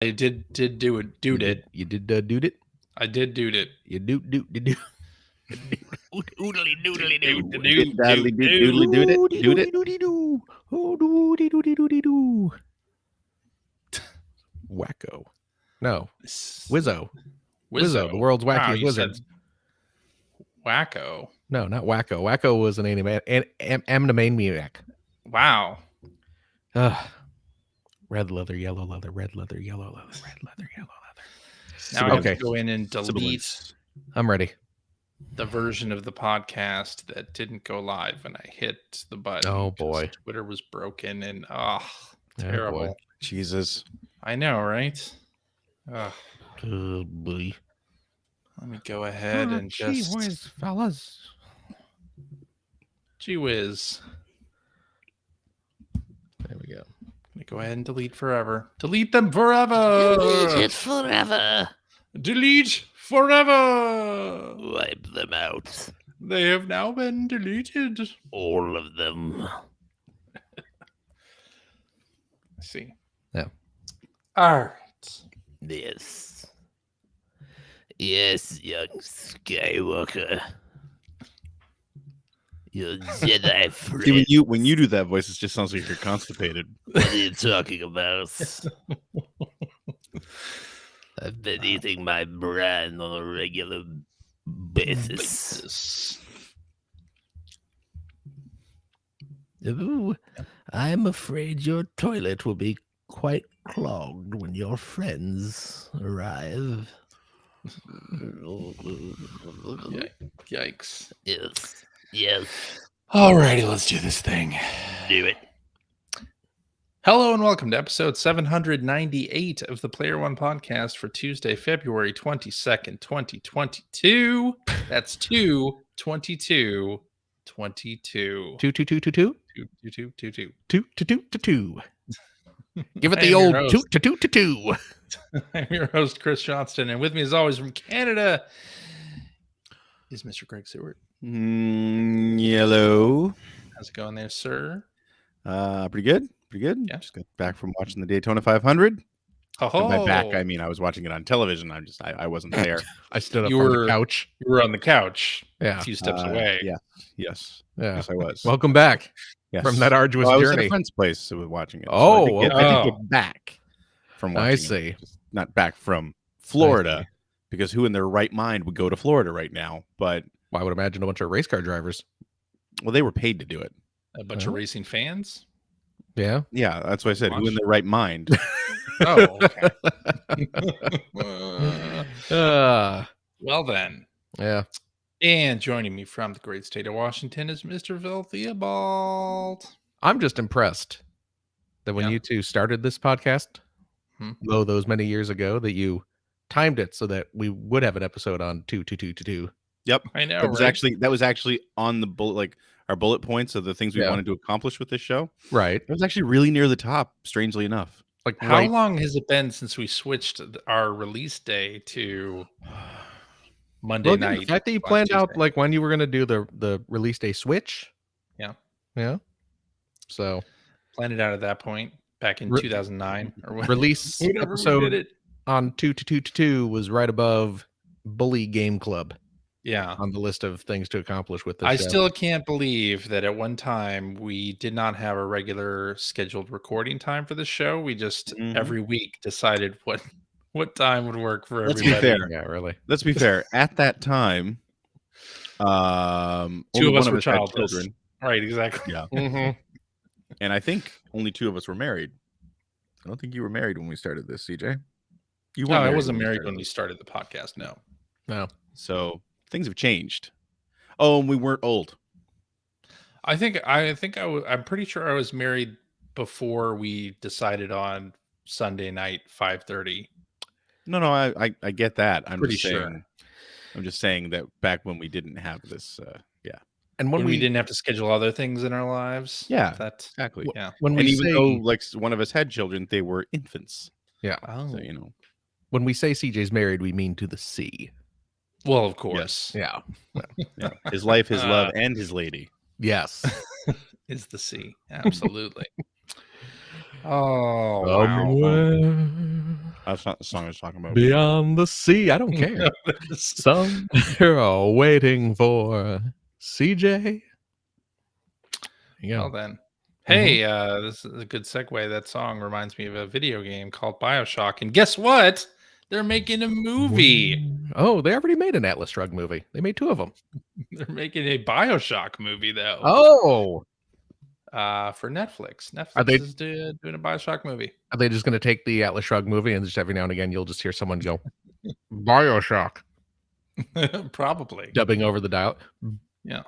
I did do it. Dude it. You did dude it? I did dude it. You do. Oodly doodly doo. Doodly doodly doodle it. Doo. Oh, doody doody doody doo. Wacko. No. Wizzo. Wizzo, the world's wackiest wizard. Wacko. No, not Wacko. Wacko was an animaniac. Wow. Red leather, yellow leather, red leather, yellow leather, red leather, yellow leather. Now I have to go in and delete I'm ready. the version of the podcast that didn't go live when I hit the button. Oh boy. Twitter was broken and terrible. Boy. Jesus. I know, right? Oh boy. Let me go ahead and just... Gee whiz, fellas. Gee whiz. There we go. Let me go ahead and delete forever. Delete them forever! Delete it forever. Delete forever! Wipe them out. They have now been deleted. All of them. I see. Yeah. All right. Yes. Yes, young Skywalker. Your Jedi friend. See, when you do that voice, it just sounds like you're constipated. What are you talking about? I've been eating my bran on a regular basis. Ooh, I'm afraid your toilet will be quite clogged when your friends arrive. Yikes. Yes. Yes. Alrighty, let's do this thing. Do it. Hello and welcome to episode 798 of the Player One podcast for Tuesday, February 22nd, 2022. That's 2/22/22. 22222 22222. Give it I the am old your host. 22222. I'm your host, Chris Johnston, and with me as always from Canada is Mr. Greg Seward. Yellow. How's it going there, sir? Pretty good. Pretty good. Yeah. Just got back from watching the Daytona 500. Oh, By back, I mean I was watching it on television. I wasn't there. I stood up You on were- the couch. you were on the couch Yeah. a few steps away. Yeah. Yes. Yeah. Yes, I was. Welcome back Yes. from that arduous I was at journey. a friend's place watching it. Oh, I did okay. get back from watching I it. see. Just not back from Florida, because who in their right mind would go to Florida right now? But Well, I would imagine a bunch of race car drivers. well, they were paid to do it. A bunch of racing fans. Yeah. Yeah, that's what I said. Who in their right mind? Oh, okay. Well then. Yeah. And joining me from the great state of Washington is Mr. Phil Theobald. I'm just impressed that when Yeah. you two started this podcast, though those many years ago, that you timed it so that we would have an episode on 22222. Yep. I know. That was right? actually on the bullet, like our bullet points of the things we Yeah. wanted to accomplish with this show. Right. It was actually really near the top, strangely enough. Like How right. long has it been since we switched our release day to Monday Well, again, night? the fact that you on planned out Tuesday? like when you were going to do the release day switch. Yeah. Yeah. So Planned it out at that point back in Re- 2009 or what? release Whenever we episode did it. on 22222 was right above Bully Game Club Yeah. on the list of things to accomplish with this I show. still can't believe that at one time we did not have a regular scheduled recording time for the show. We just every week decided what time would work for Let's be everybody. fair. Yeah, really. Let's be fair. At that time, Two only of us one were had childless. children. Right, exactly. Yeah, Mhm. and I think only two of us were married. I don't think you were married when we started this, CJ. You No, I weren't wasn't we married started when we this. started the podcast. No. No. So things have changed. Oh, and we weren't old. I'm pretty sure I was married before we decided on Sunday night 5:30. No, I get that. I'm Pretty just sure. saying. I'm just saying that back when we didn't have this. And When we didn't have to schedule other things in our lives. Yeah. That Exactly. yeah. when And we even say though like one of us had children, they were infants. Oh. So you know. when we say CJ's married, we mean to the sea. Well, of course. Yeah. Yeah. His life, his love, and his lady. Yes. Is the sea. Absolutely. Oh, Um, wow. That's not the song I was talking about. Beyond the sea. I don't care. Some are all waiting for CJ. There you go. Well then. Hey, this is a good segue. That song reminds me of a video game called Bioshock. And guess what? They're making a movie. Oh, they already made an Atlas Shrugged movie. They made 2 of them. They're making a Bioshock movie, though. Oh. For Netflix. Are Netflix they- is doing a Bioshock movie. Are they just going to take the Atlas Shrugged movie and just every now and again you'll just hear someone go, Bioshock, Probably. dubbing over the dial? Yeah.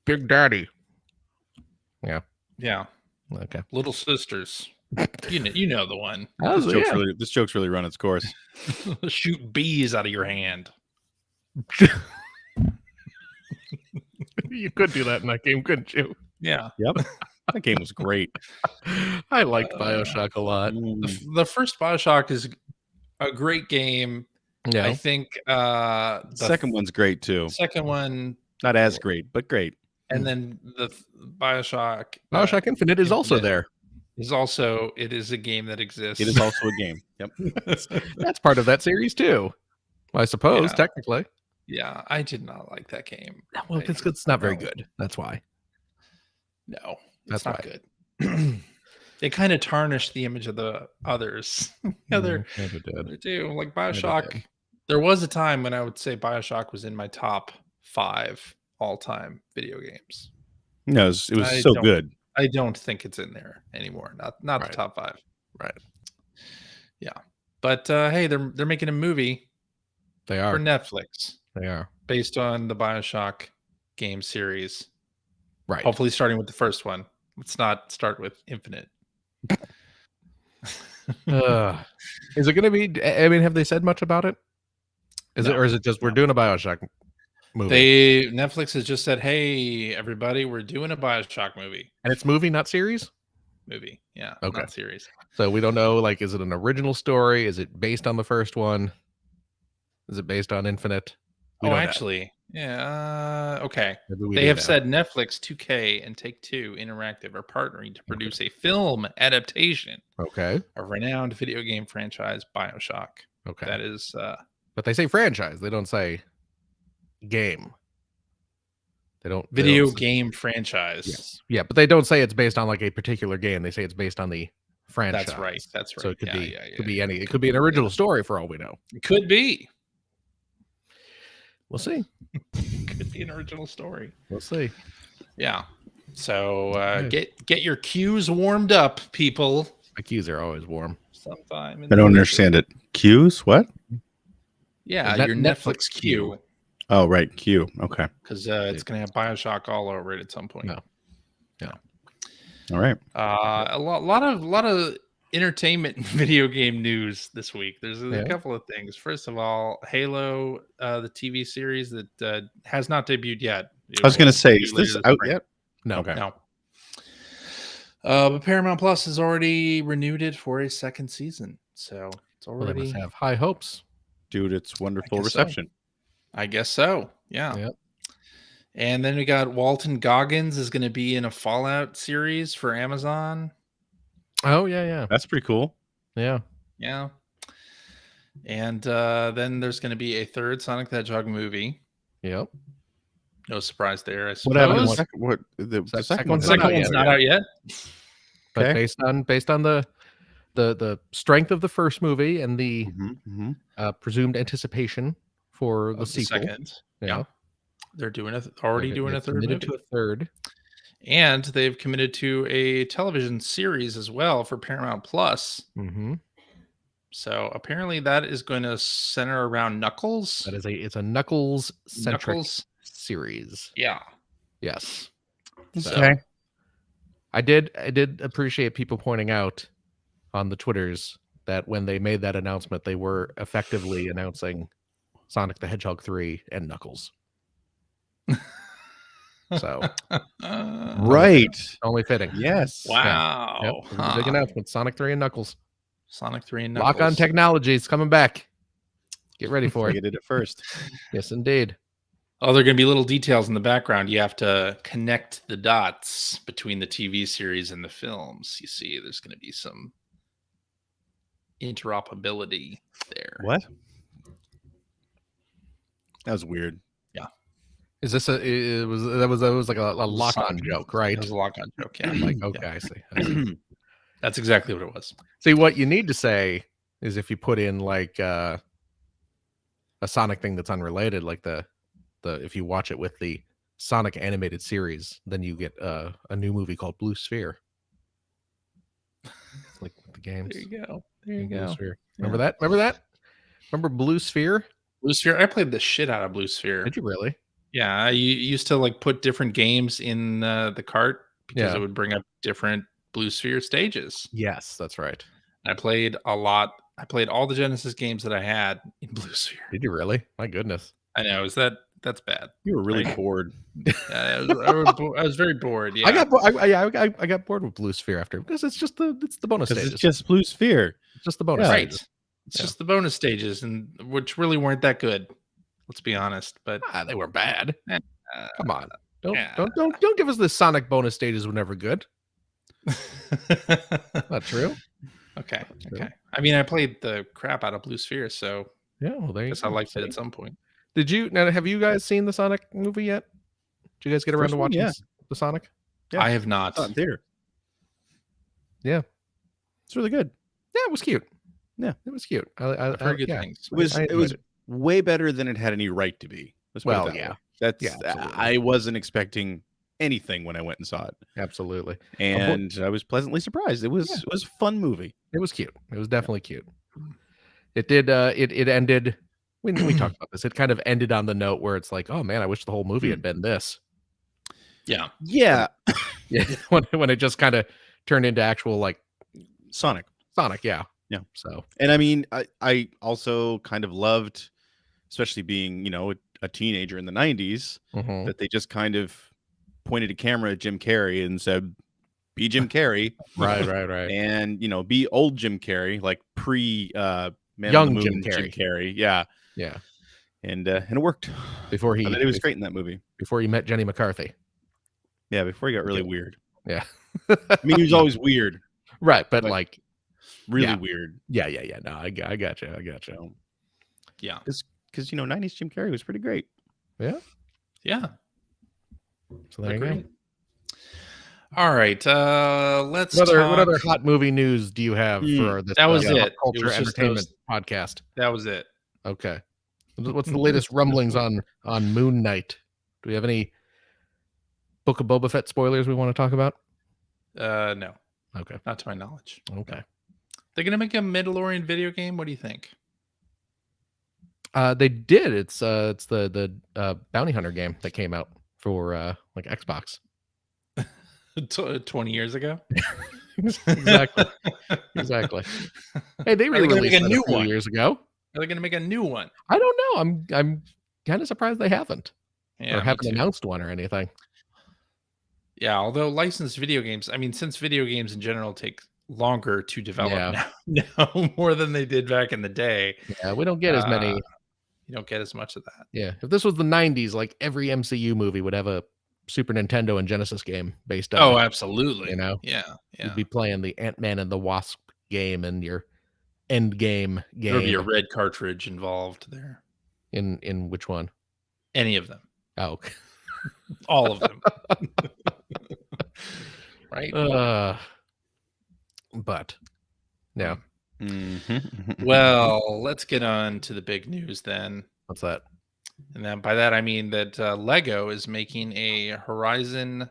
Big Daddy. Yeah. Okay. Little Sisters. You know the one. This joke's really run its course. Shoot bees out of your hand. You could do that in that game, couldn't you? Yeah. Yep. That game was great. I liked Bioshock a lot. The first Bioshock is a great game. Yeah. I think the Second one's great too. second one, Not as great, but great. and then the Bioshock. Bioshock Infinite is also Infinite there. Is also it is a game that exists. It is also a game. Yep. That's part of that series too. I suppose, Yeah. technically. Yeah, I did not like that game. Well, it's not very good. That's why. No, That's it's not right. good. They kind of tarnished the image of the others. The other Never did. They do. Like Never Bioshock. did. There was a time when I would say Bioshock was in my top 5 all-time video games. No, it was I so don't- good. I don't think it's in there anymore. Not Right. the top 5. Right. Yeah. But hey, they're making a movie They for are. Netflix They are. based on the Bioshock game series. Right. Hopefully starting with the first one. Let's not start with Infinite. Is it going to be? I mean, have they said much about it? Is it, No. or is it just we're doing a Bioshock movie? Netflix has just said, "Hey, everybody, we're doing a Bioshock movie." And it's movie, not series. Yeah, Okay. not series. So we don't know. Like, is it an original story? Is it based on the first one? Is it based on Infinite? We Oh, don't know. actually, yeah. Okay. Maybe we They do have know. said Netflix, 2K, and Take-Two Interactive are partnering to produce a film adaptation Okay. of renowned video game franchise Bioshock. Okay. That is, But they say franchise. They don't say game. They don't video say- game franchise. Yes. Yeah, but they don't say it's based on like a particular game. They say it's based on the franchise. That's right. That's right. So it could Yeah, be yeah, could be yeah. any. It could be an original story for all we know. It could be. We'll see. Could be an original story. We'll see. Yeah. So Okay. get your cues warmed up, people. My keys are always warm. Sometime. I don't understand it. Cues? What? Yeah, Net- your Netflix Netflix queue. queue, Oh, right. Q. Okay. because it's gonna have Bioshock all over it at some point. No. All right. A lot of entertainment and video game news this week. There's a Yeah. couple of things. First of all, Halo, the TV series that has not debuted yet. It I was going will to say, debut is later this this out spring. yet? No. Okay. No. But Paramount Plus has already renewed it for a second season, so it's Well, they already. must have high hopes. Dude, it's wonderful guess so. reception. I guess so. Yeah. Yep. And then we got Walton Goggins is going to be in a Fallout series for Amazon. Oh yeah, That's pretty cool. yeah. Yeah. And then there's going to be a third Sonic the Hedgehog movie. Yep. No surprise there. I What suppose. happened? Suppose- The Second second one's The one's not second out one's yet. not out yet. But Okay. based on the strength of the first movie and the presumed anticipation for the Of the sequel, second. yeah, Yeah. They're already doing a they've third committed movie. to a third. And they've committed to a television series as well for Paramount Plus. Mm-hmm. So apparently that is going to center around Knuckles. That is it's a Knuckles centric Knuckles. series. Yeah. Yes. So- Okay. I did appreciate people pointing out on the Twitters that when they made that announcement, they were effectively announcing Sonic the Hedgehog 3 and Knuckles. So Right. only fitting. Yes. Wow. Yep, it was a big Huh. announcement. Sonic 3 and Knuckles. Sonic 3 and Knuckles. Lock on Technologies coming back. Get ready for You it. did it first. Yes, indeed. Oh, there are going to be little details in the background. You have to connect the dots between the TV series and the films. You see, there's going to be some interoperability there. What? That was weird. Is this it was like a lock-on joke, right? It was a lock-on joke. Yeah. Like, okay, I see. That's exactly what it was. See, what you need to say is if you put in like a Sonic thing that's unrelated, like the if you watch it with the Sonic animated series, then you get a new movie called Blue Sphere. It's like the games. There you go. There you Blue go. Sphere. Remember that? Remember that? Remember Blue Sphere? Blue Sphere. I played the shit out of Blue Sphere. Did you really? Yeah, I used to like put different games in the cart because Yeah. it would bring up different Blue Sphere stages. Yes, that's right. I played a lot. I played all the Genesis games that I had in Blue Sphere. Did you really? My goodness. I know. That's bad? You were really Right. bored. I was very bored. Yeah, I got bored with Blue Sphere after because it's the bonus Because stages. it's just Blue Sphere. It's just the bonus Yeah. right. stages. It's Yeah. just the bonus stages, and which really weren't that good. Let's be honest. But They were bad. Come on. yeah. Don't give us the Sonic bonus stages were never good. Not true. Okay. True. Okay. I mean, I played the crap out of Blue Sphere, so Yeah, well there I you guess I go. liked it See? at some point. Have you guys seen the Sonic movie yet? Did you guys get around First to one, watching yeah. the Sonic? Yeah. I have not. It's not in theater. Yeah. It's really good. Yeah, it was cute. Yeah. It was cute. I've heard good yeah. things. It was I it was enjoyed way better than it had any right to be. Let's put it Well, that yeah. way. That's Yeah, absolutely. I wasn't expecting anything when I went and saw it, Absolutely. and I was pleasantly surprised. It was a fun movie. It was cute. It was definitely cute. It did it ended when we talked about this. It kind of ended on the note where it's like, oh man, I wish the whole movie had been this. Yeah. Yeah, Yeah. when it just kind of turned into actual like Sonic. Sonic, yeah. Yeah. So And I mean, I also kind of loved, especially being a teenager in the '90s, mhm. that they just kind of pointed a camera at Jim Carrey and said, "Be Jim Carrey," right. and be old Jim Carrey, like pre Man Young on the Jim Moon Carrey. Yeah, Yeah. and it worked. Before I thought he was great in that movie. before he met Jenny McCarthy. Yeah, before he got really weird. Yeah. I mean, he was always weird, Right, but But- like really Yeah. weird. yeah. No, I got you. Yeah. Because '90s Jim Carrey was pretty great. Yeah. So there you go. Agreed. All right. Let's What talk. other hot movie news do you have for this that was pop it. culture It was just entertainment podcast? That was it. Okay. What's the latest rumblings on Moon Knight? Do we have any Book of Boba Fett spoilers we want to talk about? No, Okay. not to my knowledge. Okay. They're gonna make a Mandalorian video game. What do you think? They did. It's the Bounty Hunter game that came out for like Xbox. 20 years ago. Exactly. Hey, they Are they gonna re-released make a that new few one? years ago. Are they gonna make a new one? I don't know. I'm kind of surprised they haven't Yeah, or me haven't too. announced one or anything. Yeah, although licensed video games, I mean, since video games in general take longer to develop now more than they did back in the day, Yeah, we don't get as many. you don't get as much of that. Yeah, if this was the '90s, like every MCU movie would have a Super Nintendo and Genesis game based on. Oh, it. absolutely. Yeah. Yeah. You'd be playing the Ant-Man and the Wasp game and your End Game There'll be a game. red cartridge involved there. In which one? Any of them. Oh, okay. All of them. Right? But no, Well, let's get on to the big news then. what's that? And then by that I mean that Lego is making a Horizon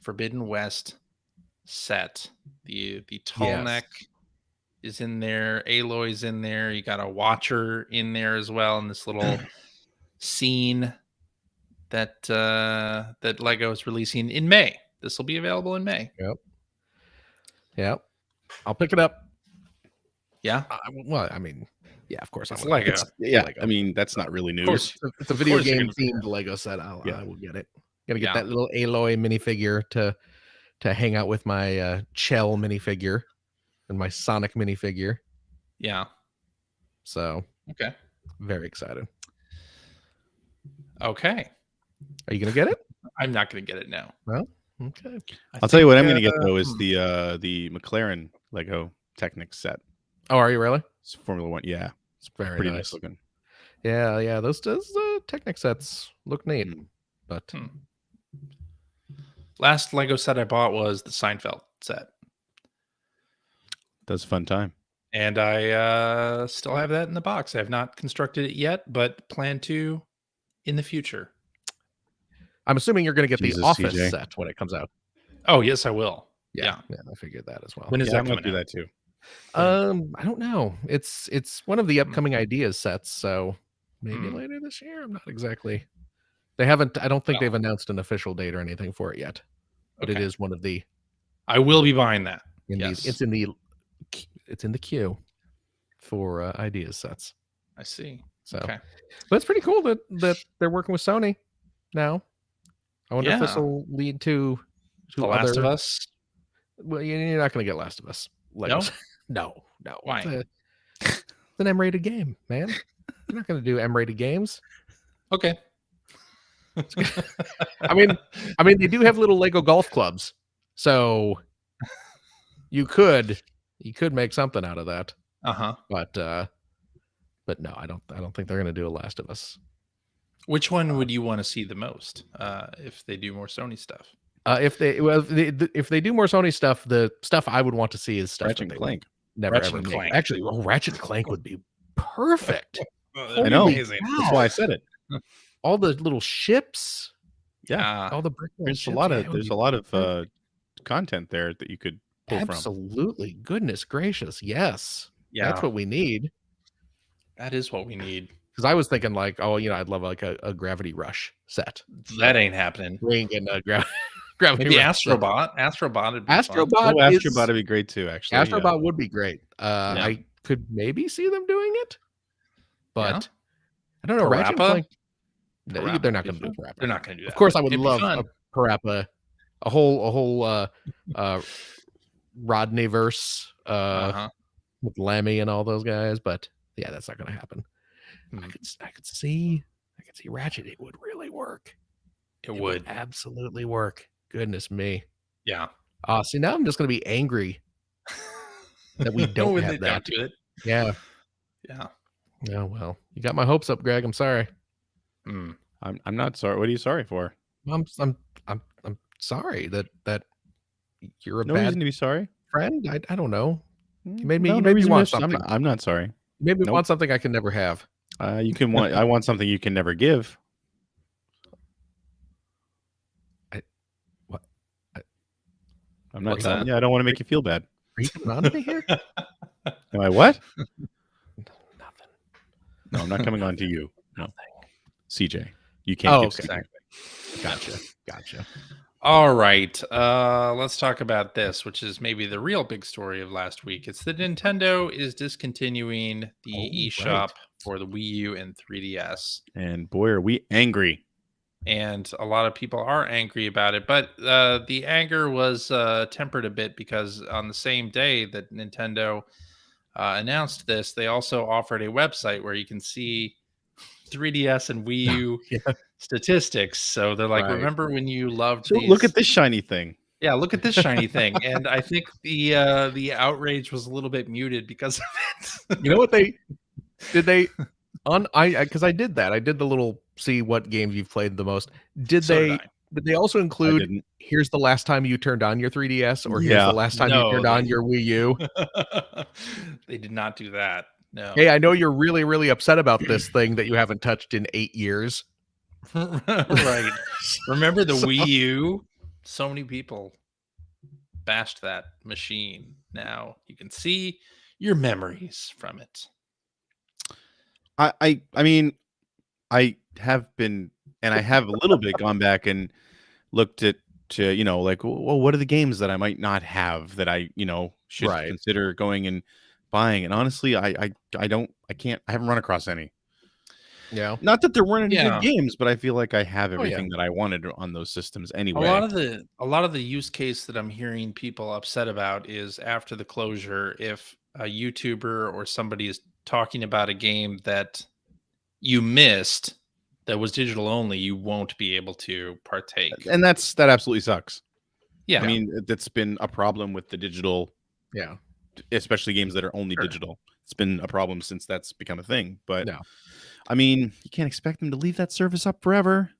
Forbidden West set. The tall Yes. neck is in there, Aloy's in there. You got a Watcher in there as well in this little scene that that Lego is releasing in May. This will be available in May. Yeah, I'll pick it up. Yeah, Well, I mean, yeah, of course. it's I will. Lego. Yeah, Lego. I mean, that's not really Of course, news. It's a video course you're game gonna- themed Lego set. I will get it. Gonna get Yeah. that little Aloy minifigure to hang out with my Chell minifigure and my Sonic minifigure. Yeah. So Okay. very excited. Okay. Are you gonna get it? I'm not going to get it now. Okay. I'll tell you what I'm going to think, get though is the McLaren Lego Technics set. Oh, are you really? It's Formula One. Yeah, it's Very pretty nice. nice looking. Yeah. Those Technic sets look neat, but Last Lego set I bought was the Seinfeld set, That's a fun time. and I still have that in the box. I have not constructed it yet, but plan to in the future. I'm assuming you're going to get Jesus, the Office CJ. set when it comes out. Oh yes, I will. Yeah, I figured that as well. When is Yeah, I that might coming do out? that too. I don't know. It's one of the upcoming ideas sets, so maybe later this year. I'm not exactly. They haven't. I don't think they've announced an official date or anything for it yet. But it is one of the. I will be buying that. Yes. It's in the queue for ideas sets. I see. So, Okay. but it's pretty cool that they're working with Sony now. I wonder if this Yeah. will lead to The Last of Us. Well, you're not going to get Last of Us. No? No. Why? It's an M-rated game, man. You're not going to do M-rated games. Okay. I mean, they do have little Lego golf clubs, so you could make something out of that. But no, I don't think they're going to do a Last of Us. Which one would you want to see the most if they do more Sony stuff? If they do more Sony stuff, the stuff I would want to see is stuff Ratchet and Clank. Never Ratchet ever and make. Clank. Actually, Ratchet and Clank would be perfect. I know. Amazing. That's why I said it. All the little ships, Yeah, all the brick. there's a lot of content there that you could pull from. Absolutely. Goodness gracious, yes. Yeah, That's what we need. that is what we need. Because I was thinking like, I'd love like a Gravity Rush set. That ain't happening. We ain't getting a Gravity Maybe Rush set. Astrobot would be fun. Astrobot would be great too, actually. Astrobot would be great. I could maybe see them doing it, but I don't know. Ratchet and Clank, they're not going to do Parappa. They're not going to do that. Of course, I would It'd be love fun. a Parappa, a whole Rodney verse with Lemmy and all those guys. But yeah, that's not going to happen. I could see Ratchet. It would really work. It would absolutely work. Goodness me. Yeah. See, now I'm just going to be angry that we don't When have they that. don't do it. Yeah. Yeah. Oh well, you got my hopes up, Greg. I'm sorry. I'm not sorry. What are you sorry for? I'm sorry that you're a No bad reason to be sorry. friend. I don't know. You made me. No, you no made me reason want to- something. I'm not sorry. You made me Nope. want something I can never have. You can want. I want something you can never give. What? I'm not What's telling that? you. I don't want to make you feel bad. Are you coming on to me here? Am I what? Nothing. No, I'm not coming on to you. No, CJ, you can't. Oh, keep okay. speaking. Gotcha. All right. Let's talk about this, which is maybe the real big story of last week. It's that Nintendo is discontinuing the E-Shop for the Wii U and 3DS. And boy, are we angry. And a lot of people are angry about it, but the anger was tempered a bit because on the same day that Nintendo announced this, they also offered a website where you can see 3DS and Wii U statistics. So they're like, remember when you loved So these? look at this shiny thing. Yeah, look at this shiny thing. And I think the outrage was a little bit muted because of it. You know what they because I did that. I did the little see what games you've played the most. Did they also include here's the last time you turned on your 3DS or here's the last time you turned on your Wii U? They did not do that. No. Hey, I know you're really, really upset about this thing that you haven't touched in 8 years. Right. Remember the Wii U? So many people bashed that machine. Now you can see your memories from it. I mean, I have been, and I have a little bit gone back and looked at, like, well, what are the games that I might not have that I, should consider going and buying? And honestly, I haven't run across any. Yeah. Not that there weren't any good games, but I feel like I have everything that I wanted on those systems anyway. A lot of the use case that I'm hearing people upset about is after the closure, if a YouTuber or somebody is talking about a game that you missed that was digital only, you won't be able to partake. And that absolutely sucks. Yeah. I mean, that's been a problem with the digital especially games that are only Sure. digital. It's been a problem since that's become a thing. But No. I mean, you can't expect them to leave that service up forever.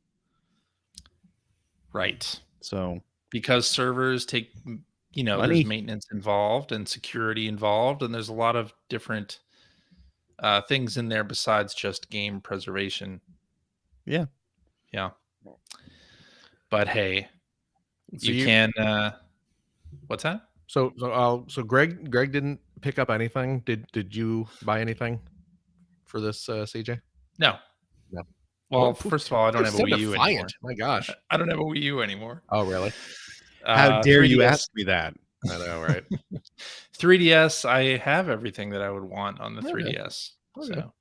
Right. So Because servers take, there's money. maintenance involved and security involved, and there's a lot of different things in there besides just game preservation. Yeah. Yeah. But hey, So you can. What's that? So Greg didn't pick up anything. Did you buy anything for this, CJ? No. No. Well, first of all, I don't have a So Wii U anymore. defiant. My gosh. I don't have a Wii U anymore. Oh, really? How dare you 3DS ask me that? I know, right? 3DS, I have everything that I would want on the Okay. 3DS. Okay. So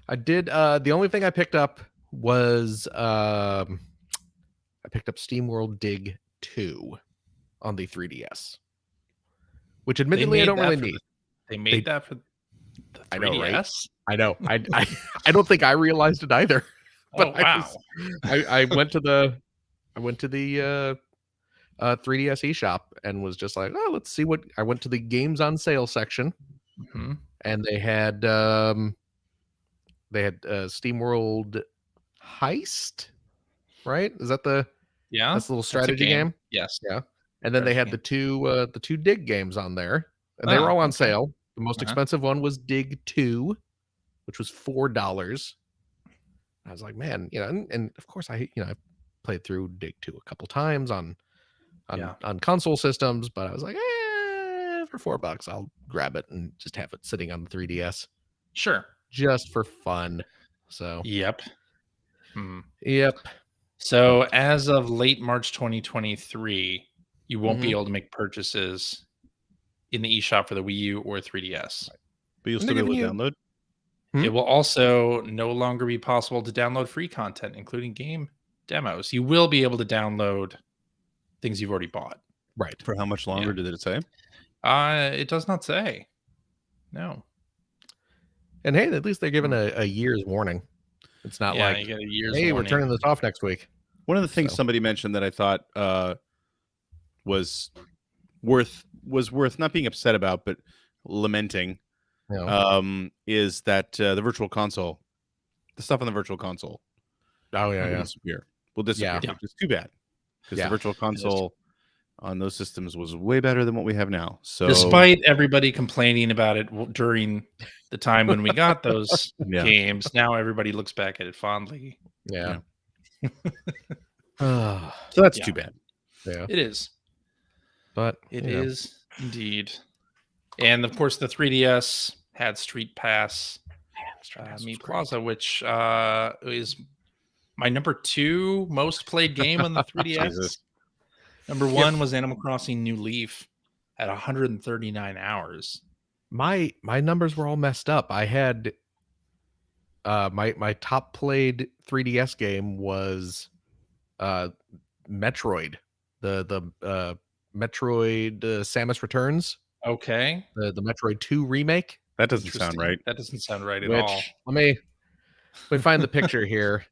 I did. The only thing I picked up was I picked up SteamWorld Dig 2 on the 3DS, which admittedly I don't really need. They made that for the 3DS. I know, right? I know. I don't think I realized it either. But wow! I went to the 3DS E-Shop and was just like, oh, let's see what. I went to the games on sale section, Mm-hmm. and they had SteamWorld Heist, right? Is that the that's the little strategy game? Yes. Yeah. And then they had the two Dig games on there, and they were all on sale. The most expensive one was Dig 2, which was $4. I was like, man, and of course I played through Dig 2 a couple times on console systems, but I was like, for $4 I'll grab it and just have it sitting on the 3DS. Sure. Just for fun. So Yep. Hmm. Yep. So as of late March 2023, you won't be able to make purchases in the eShop for the Wii U or 3DS. But you'll still be able to download? It will also no longer be possible to download free content, including game demos. You will be able to download things you've already bought. Right. For how much longer did it say? It does not say. No. And hey, at least they're given a year's warning. It's not like, you get a year's hey, warning. we're turning this off next week. One of the things somebody mentioned that I thought was worth not being upset about, but lamenting, is that the virtual console, the stuff on the virtual console, will disappear. Which is too bad, because the virtual console on those systems was way better than what we have now. So, despite everybody complaining about it during the time when we got those games, now everybody looks back at it fondly. Yeah. So that's too bad. Yeah, it is. But it is indeed. And of course, the 3DS had Street Pass, Meat Plaza, which is my number 2 most played game on the 3DS. Number 1 was Animal Crossing New Leaf at 139 hours. My numbers were all messed up. I had my top played 3DS game was Metroid, the Metroid Samus Returns. Okay. The Metroid 2 remake. That doesn't sound right. That doesn't sound right at all. Let me find the picture here,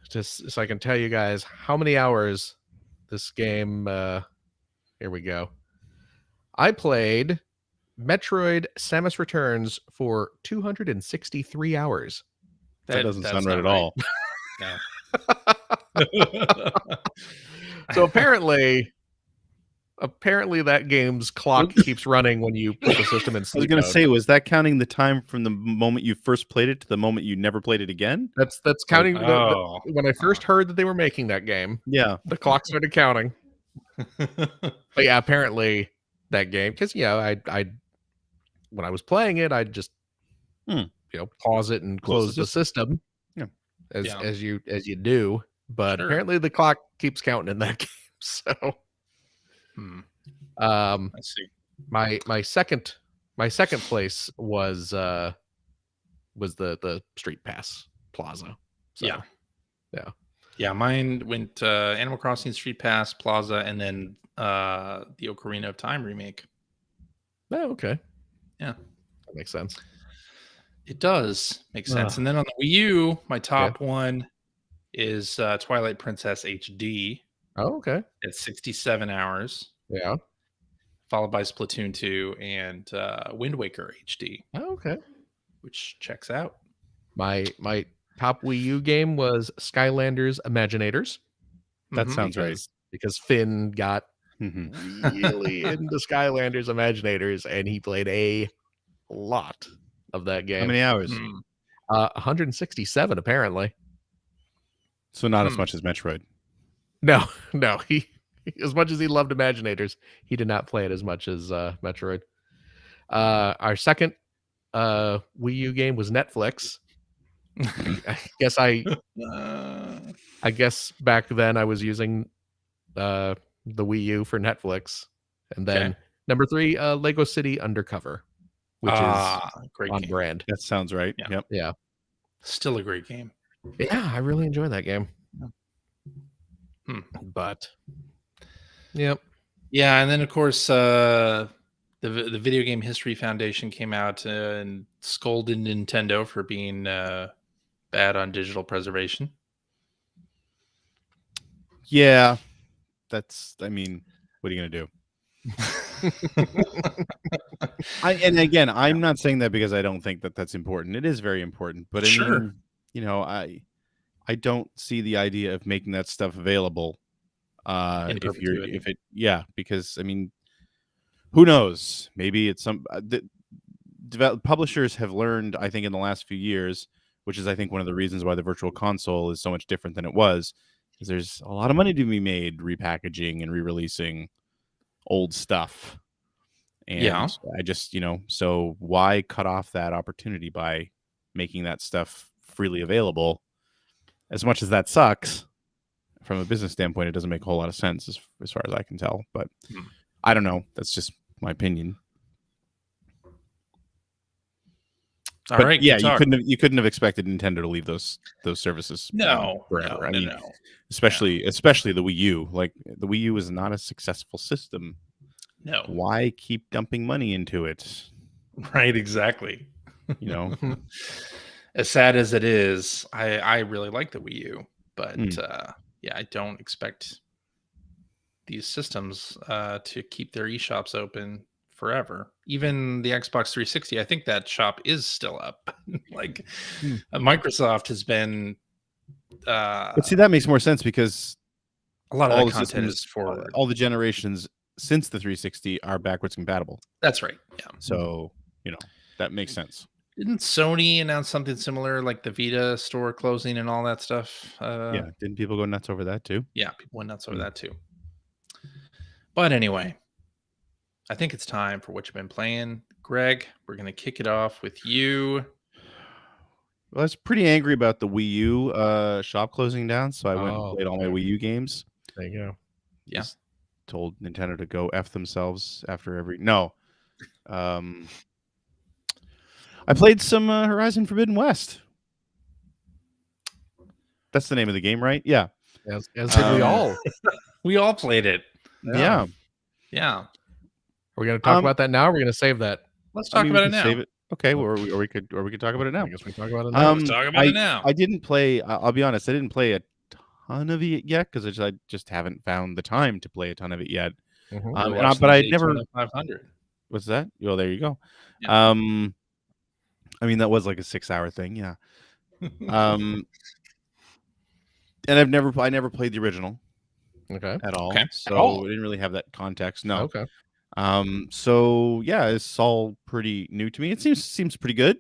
just so I can tell you guys how many hours this game. Here we go. I played Metroid Samus Returns for 263 hours. That doesn't sound right at all. No. So apparently that game's clock keeps running when you put the system in sleep. I was going to say, was that counting the time from the moment you first played it to the moment you never played it again? That's counting. When I first heard that they were making that game, the clock started counting. But yeah, apparently that game, because I when I was playing it, I'd just pause it and close the system, as you do. But apparently the clock keeps counting in that game. So, I see. My second place was the Street Pass Plaza. So, yeah. Mine went Animal Crossing Street Pass Plaza, and then the Ocarina of Time remake. Oh, okay. Yeah, that makes sense. It does make sense. And then on the Wii U, my top one is Twilight Princess HD. Oh, okay. At 67 hours. Yeah. followed by Splatoon 2 and Wind Waker HD, Oh, okay. which checks out. My top Wii U game was Skylanders Imaginators. That sounds right. Because Finn got Mhm. really into Skylanders Imaginators, and he played a lot of that How game. many hours? 167 apparently. So not as much as Metroid. No. He as much as he loved Imaginators, he did not play it as much as Metroid. Our second Wii U game was Netflix. I guess back then I was using the Wii U for Netflix. And then number 3, Lego City Undercover, which is great on game. brand. That sounds right. Yeah. Yep. Yeah. Still a great game. Yeah, I really enjoy that game. But yep. Yeah, and then of course the Video Game History Foundation came out and scolded Nintendo for being bad on digital preservation. Yeah. I mean, what are you gonna do? And again, I'm not saying that because I don't think that that's important. It is very important, but I mean, you know, I don't see the idea of making that stuff available. Because I mean, who knows? Maybe it's some publishers have learned, I think, in the last few years, which is I think one of the reasons why the Virtual Console is so much different than it was, is there's a lot of money to be made repackaging and re-releasing old stuff. And I just, so why cut off that opportunity by making that stuff freely available? As much as that sucks, from a business standpoint, it doesn't make a whole lot of sense as far as I can tell. But I don't know. That's just my opinion. All right. Yeah, you couldn't have expected Nintendo to leave those services forever. No. Especially the Wii U. Like the Wii U is not a successful system. No. Why keep dumping money into it? Right, exactly. As sad as it is, I really like the Wii U, but I don't expect these systems to keep their eShops open forever. Even the Xbox 360, I think that shop is still up. Microsoft has been but see, that makes more sense because a lot of the content is forward. All the generations since the 360 are backwards compatible. That's right. Yeah. So, that makes sense. Didn't Sony announce something similar, like the Vita store closing and all that stuff? Yeah. Didn't people go nuts over that too? Yeah, people went nuts over that too. But anyway, I think it's time for what you've been playing. Greg, we're going to kick it off with you. Well, I was pretty angry about the Wii U shop closing down, so I went and played all my Wii U games. There you go. Yeah. Just told Nintendo to go F themselves after every... No. I played some Horizon Forbidden West. That's the name of the game, right? Yeah. As did we all. We all played it. Yeah. Yeah. We're going to talk about that now. Or we're going to save that. Let's talk about it now. Save it. Okay, or we could talk about it now. I guess we can talk about it now. Let's talk about it now. I didn't play. I'll be honest. I didn't play a ton of it yet because I just haven't found the time to play a ton of it yet. But I never. 500. What's that? Well, there you go. Yeah. I mean, that was like a 6-hour thing. Yeah. And I never played the original. Okay. At all. Okay. So I didn't really have that context. No. Okay. So yeah, it's all pretty new to me. It seems pretty good.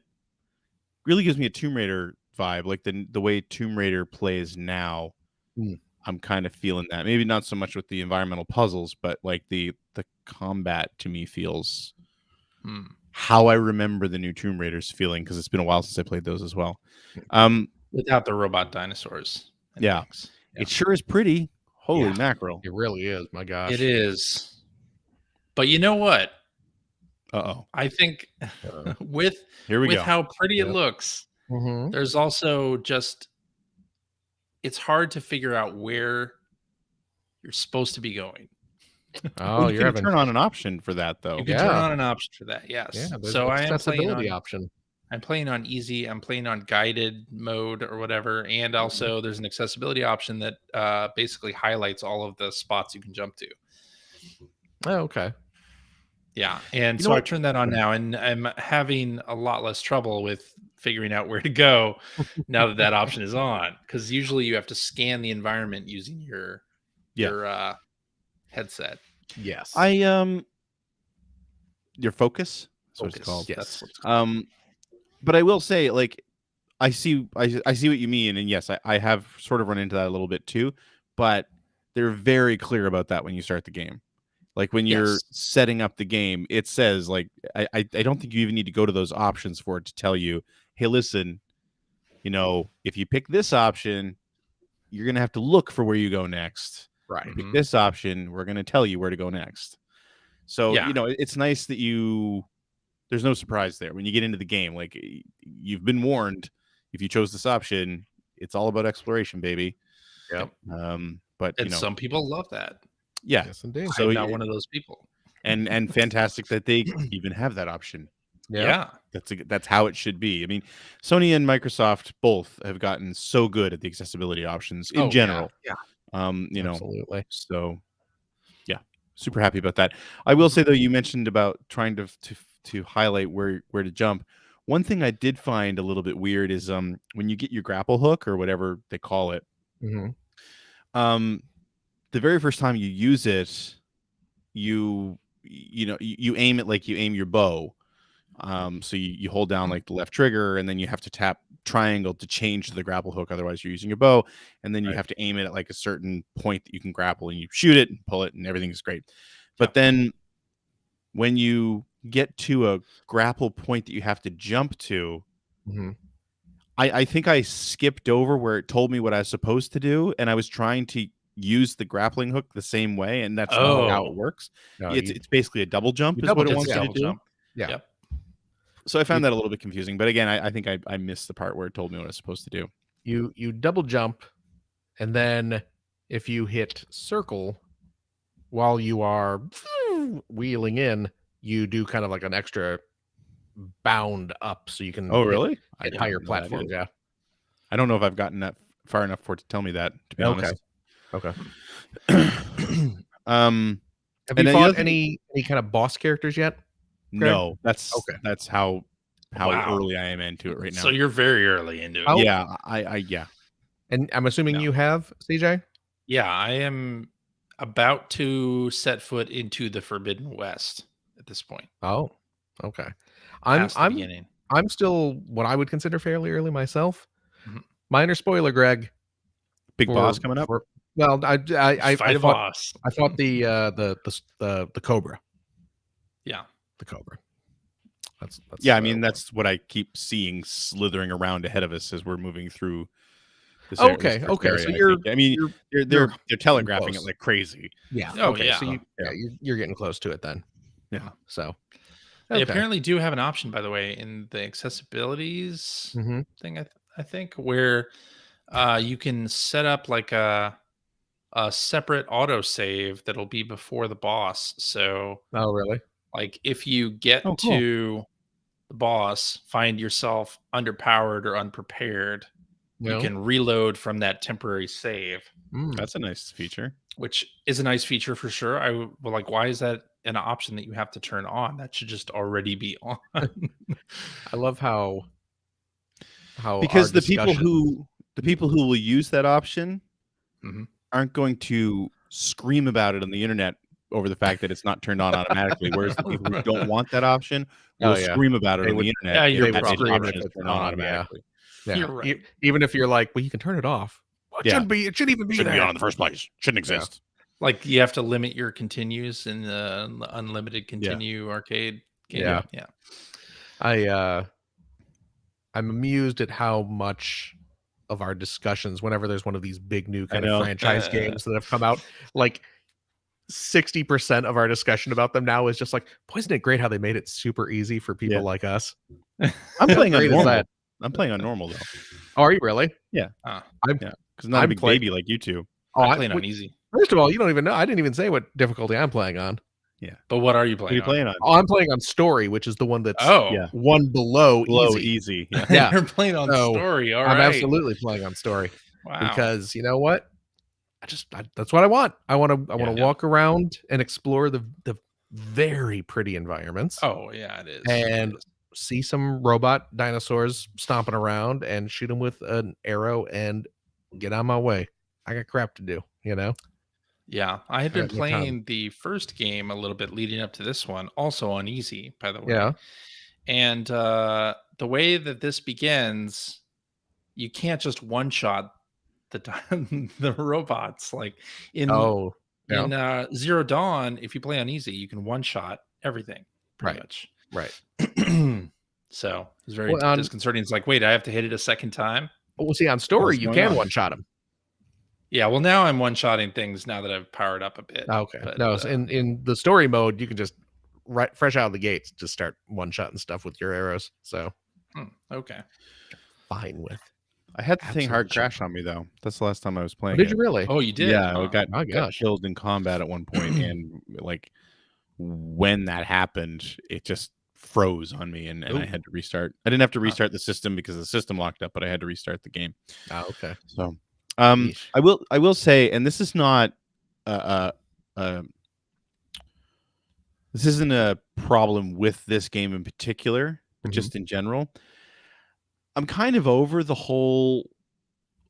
Really gives me a Tomb Raider vibe, like the way Tomb Raider plays now. I'm kind of feeling that. Maybe not so much with the environmental puzzles, but like the combat to me feels how I remember the new Tomb Raiders feeling, because it's been a while since I played those as well. Without the robot dinosaurs. Yeah. It sure is pretty. Holy mackerel. It really is. My gosh. It is. But you know what? Uh-oh. I think with how pretty it looks, there's also just, it's hard to figure out where you're supposed to be going. Oh, you can turn on an option for that, though. You can turn on an option for that, yes. Yeah, so I am playing on option. I'm playing on easy. I'm playing on guided mode or whatever. And also there's an accessibility option that basically highlights all of the spots you can jump to. Oh, okay. Yeah, and You so know I what? turned that on now, and I'm having a lot less trouble with figuring out where to go now that that option is on. Because usually you have to scan the environment using your Yeah. your headset. Yes. Your focus. That's what it's Focus. called. Yes. That's what it's called. But I will say, like, I see what you mean, and yes, I have sort of run into that a little bit too. But they're very clear about that when you start the game. Like when you're Yes. setting up the game, it says like I don't think you even need to go to those options for it to tell you, hey, listen, if you pick this option, you're gonna have to look for where you go next. Right. Pick Mhm. this option, we're gonna tell you where to go next. So Yeah. it's nice that there's no surprise there when you get into the game. Like you've been warned, if you chose this option, it's all about exploration, baby. Yep. But And some people love that. yeah. Yes, indeed. So I'm not one of those people. and fantastic that they even have that option. Yeah. That's how it should be. I mean, Sony and Microsoft both have gotten so good at the accessibility options in general. Yeah. Absolutely. So yeah, super happy about that. I will say though, you mentioned about trying to highlight where to jump. One thing I did find a little bit weird is when you get your grapple hook or whatever they call it, Mm-hmm. the very first time you use it, you aim it like you aim your bow. So you hold down like the left trigger, and then you have to tap triangle to change to the grapple hook. Otherwise, you're using your bow, and then you have to aim it at like a certain point that you can grapple, and you shoot it and pull it, and everything is great. But then when you get to a grapple point that you have to jump to, Mm-hmm. I think I skipped over where it told me what I was supposed to do, and I was trying to use the grappling hook the same way, and that's not how it works. No, It's basically a double jump you is what double it wants you to double do. jump. Yeah. Yep. So I found that a little bit confusing, but again, I think I missed the part where it told me what I was supposed to do. You double jump, and then if you hit circle while you are wheeling in, you do kind of like an extra bound up, so you can Oh, really? hit I higher didn't know that platforms. either. Yeah. I don't know if I've gotten that far enough for it to tell me that, to be honest. Okay. Um, Have And you then the fought other thing- any kind of boss characters yet? Greg? no, that's Okay. that's how Wow. early I am into it right now. So you're very early into it. Oh. Yeah, yeah. And I'm assuming No. you have, CJ? Yeah, I am about to set foot into the Forbidden West at this point. Oh, okay. Past the beginning. I'm still what I would consider fairly early myself. Mhm. Minor spoiler, Greg. Big boss coming up. Well, I Fight a fought, boss. I fought the Cobra. Yeah. The Cobra. That's Yeah, I mean that's what I keep seeing slithering around ahead of us as we're moving through. This Okay, this okay, area, so I you're- think. I mean, you're they're telegraphing it close. like crazy. yeah. Oh, okay, yeah. so you're getting close to it then. Yeah. So They okay. apparently do have an option, by the way, in the accessibilities Mhm. thing, I think, where you can set up like a separate autosave that'll be before the boss. So, Oh, really? like, if you get Oh, cool. to the boss, find yourself underpowered or unprepared, you No? can reload from that temporary save, Mm. That's a nice feature. which is a nice feature for sure. Well, like, why is that an option that you have to turn on? That should just already be on. I love how Because our the people who will use that option Mhm. aren't going to scream about it on the internet over the fact that it's not turned on automatically, whereas the people who don't want that option will Oh, yeah. scream about it They on would- the internet. Yeah, if you're that probably scream option if is it's turned on on, yeah. automatically. Yeah. You're right. Even if you're like, well, you can turn it off. Well, it Yeah. shouldn't be. It shouldn't even be Shouldn't there. be on in the first place. Shouldn't exist. Like, you have to limit your continues in the unlimited continue arcade game. Yeah. Yeah. I'm amused at how much of our discussions, whenever there's one of these big new kind know. of franchise games that have come out, like 60% of our discussion about them now is just like, boy, isn't it great how they made it super easy for people Yeah. like us? I'm playing on great is normal. that? I'm playing on normal though, Oh, are you really? because I'm not a I'm big playing- baby like you two. Oh, I'm playing on easy. first of all, you don't even know. I didn't even say what difficulty I'm playing on. But what are you What are playing you playing on? Oh, I'm playing on story, which is the one that's Oh, Yeah. one below Low, easy. easy. Yeah. Yeah. You're playing on So, story. All I'm right. absolutely playing on story. Wow. Because you know what, that's what I want. I want to Yeah. walk around and explore the very pretty environments. Oh yeah, it is. And see some robot dinosaurs stomping around and shoot them with an arrow and get on my way. I got crap to do, you know? Yeah, I had been got no time. playing the first game a little bit leading up to this one, also on easy, by the way. Yeah. And the way that this begins, you can't just one shot the robots. Like in Zero Dawn, if you play on easy, you can one shot everything pretty much. Right. So it's very disconcerting. It's like, wait, I have to hit it a second time. Well, see, on story, you can one shot them. Yeah, well, now I'm one-shotting things now that I've powered up a bit. Okay. But, no, in the story mode, you can just fresh out of the gates, just start one-shotting stuff with your arrows. So, okay. Fine with. I had the thing hard crash on me, though. That's the last time I was playing. Did you really? Oh, you did? Yeah, I got killed in combat at one point, and like when that happened, it just froze on me, and I had to restart. I didn't have to restart the system because the system locked up, but I had to restart the game. Oh, okay. So. I will say, and this is not this isn't a problem with this game in particular, but just in general. I'm kind of over the whole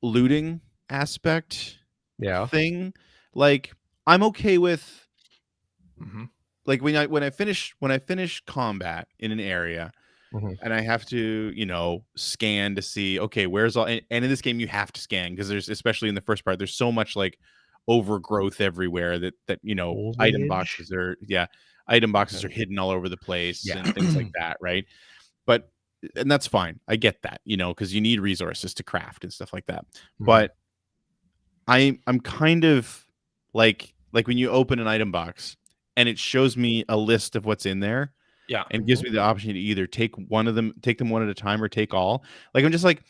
looting aspect thing. Like, I'm okay with like when I finish combat in an area. And I have to, scan to see, okay, where's all, and in this game you have to scan because there's, especially in the first part, there's so much like overgrowth everywhere that item boxes are hidden all over the place and things like that, right? And that's fine. I get that, because you need resources to craft and stuff like that. But I'm kind of like when you open an item box and it shows me a list of what's in there. Yeah. And gives me the option to either take them one at a time or take all. Like, I'm just like,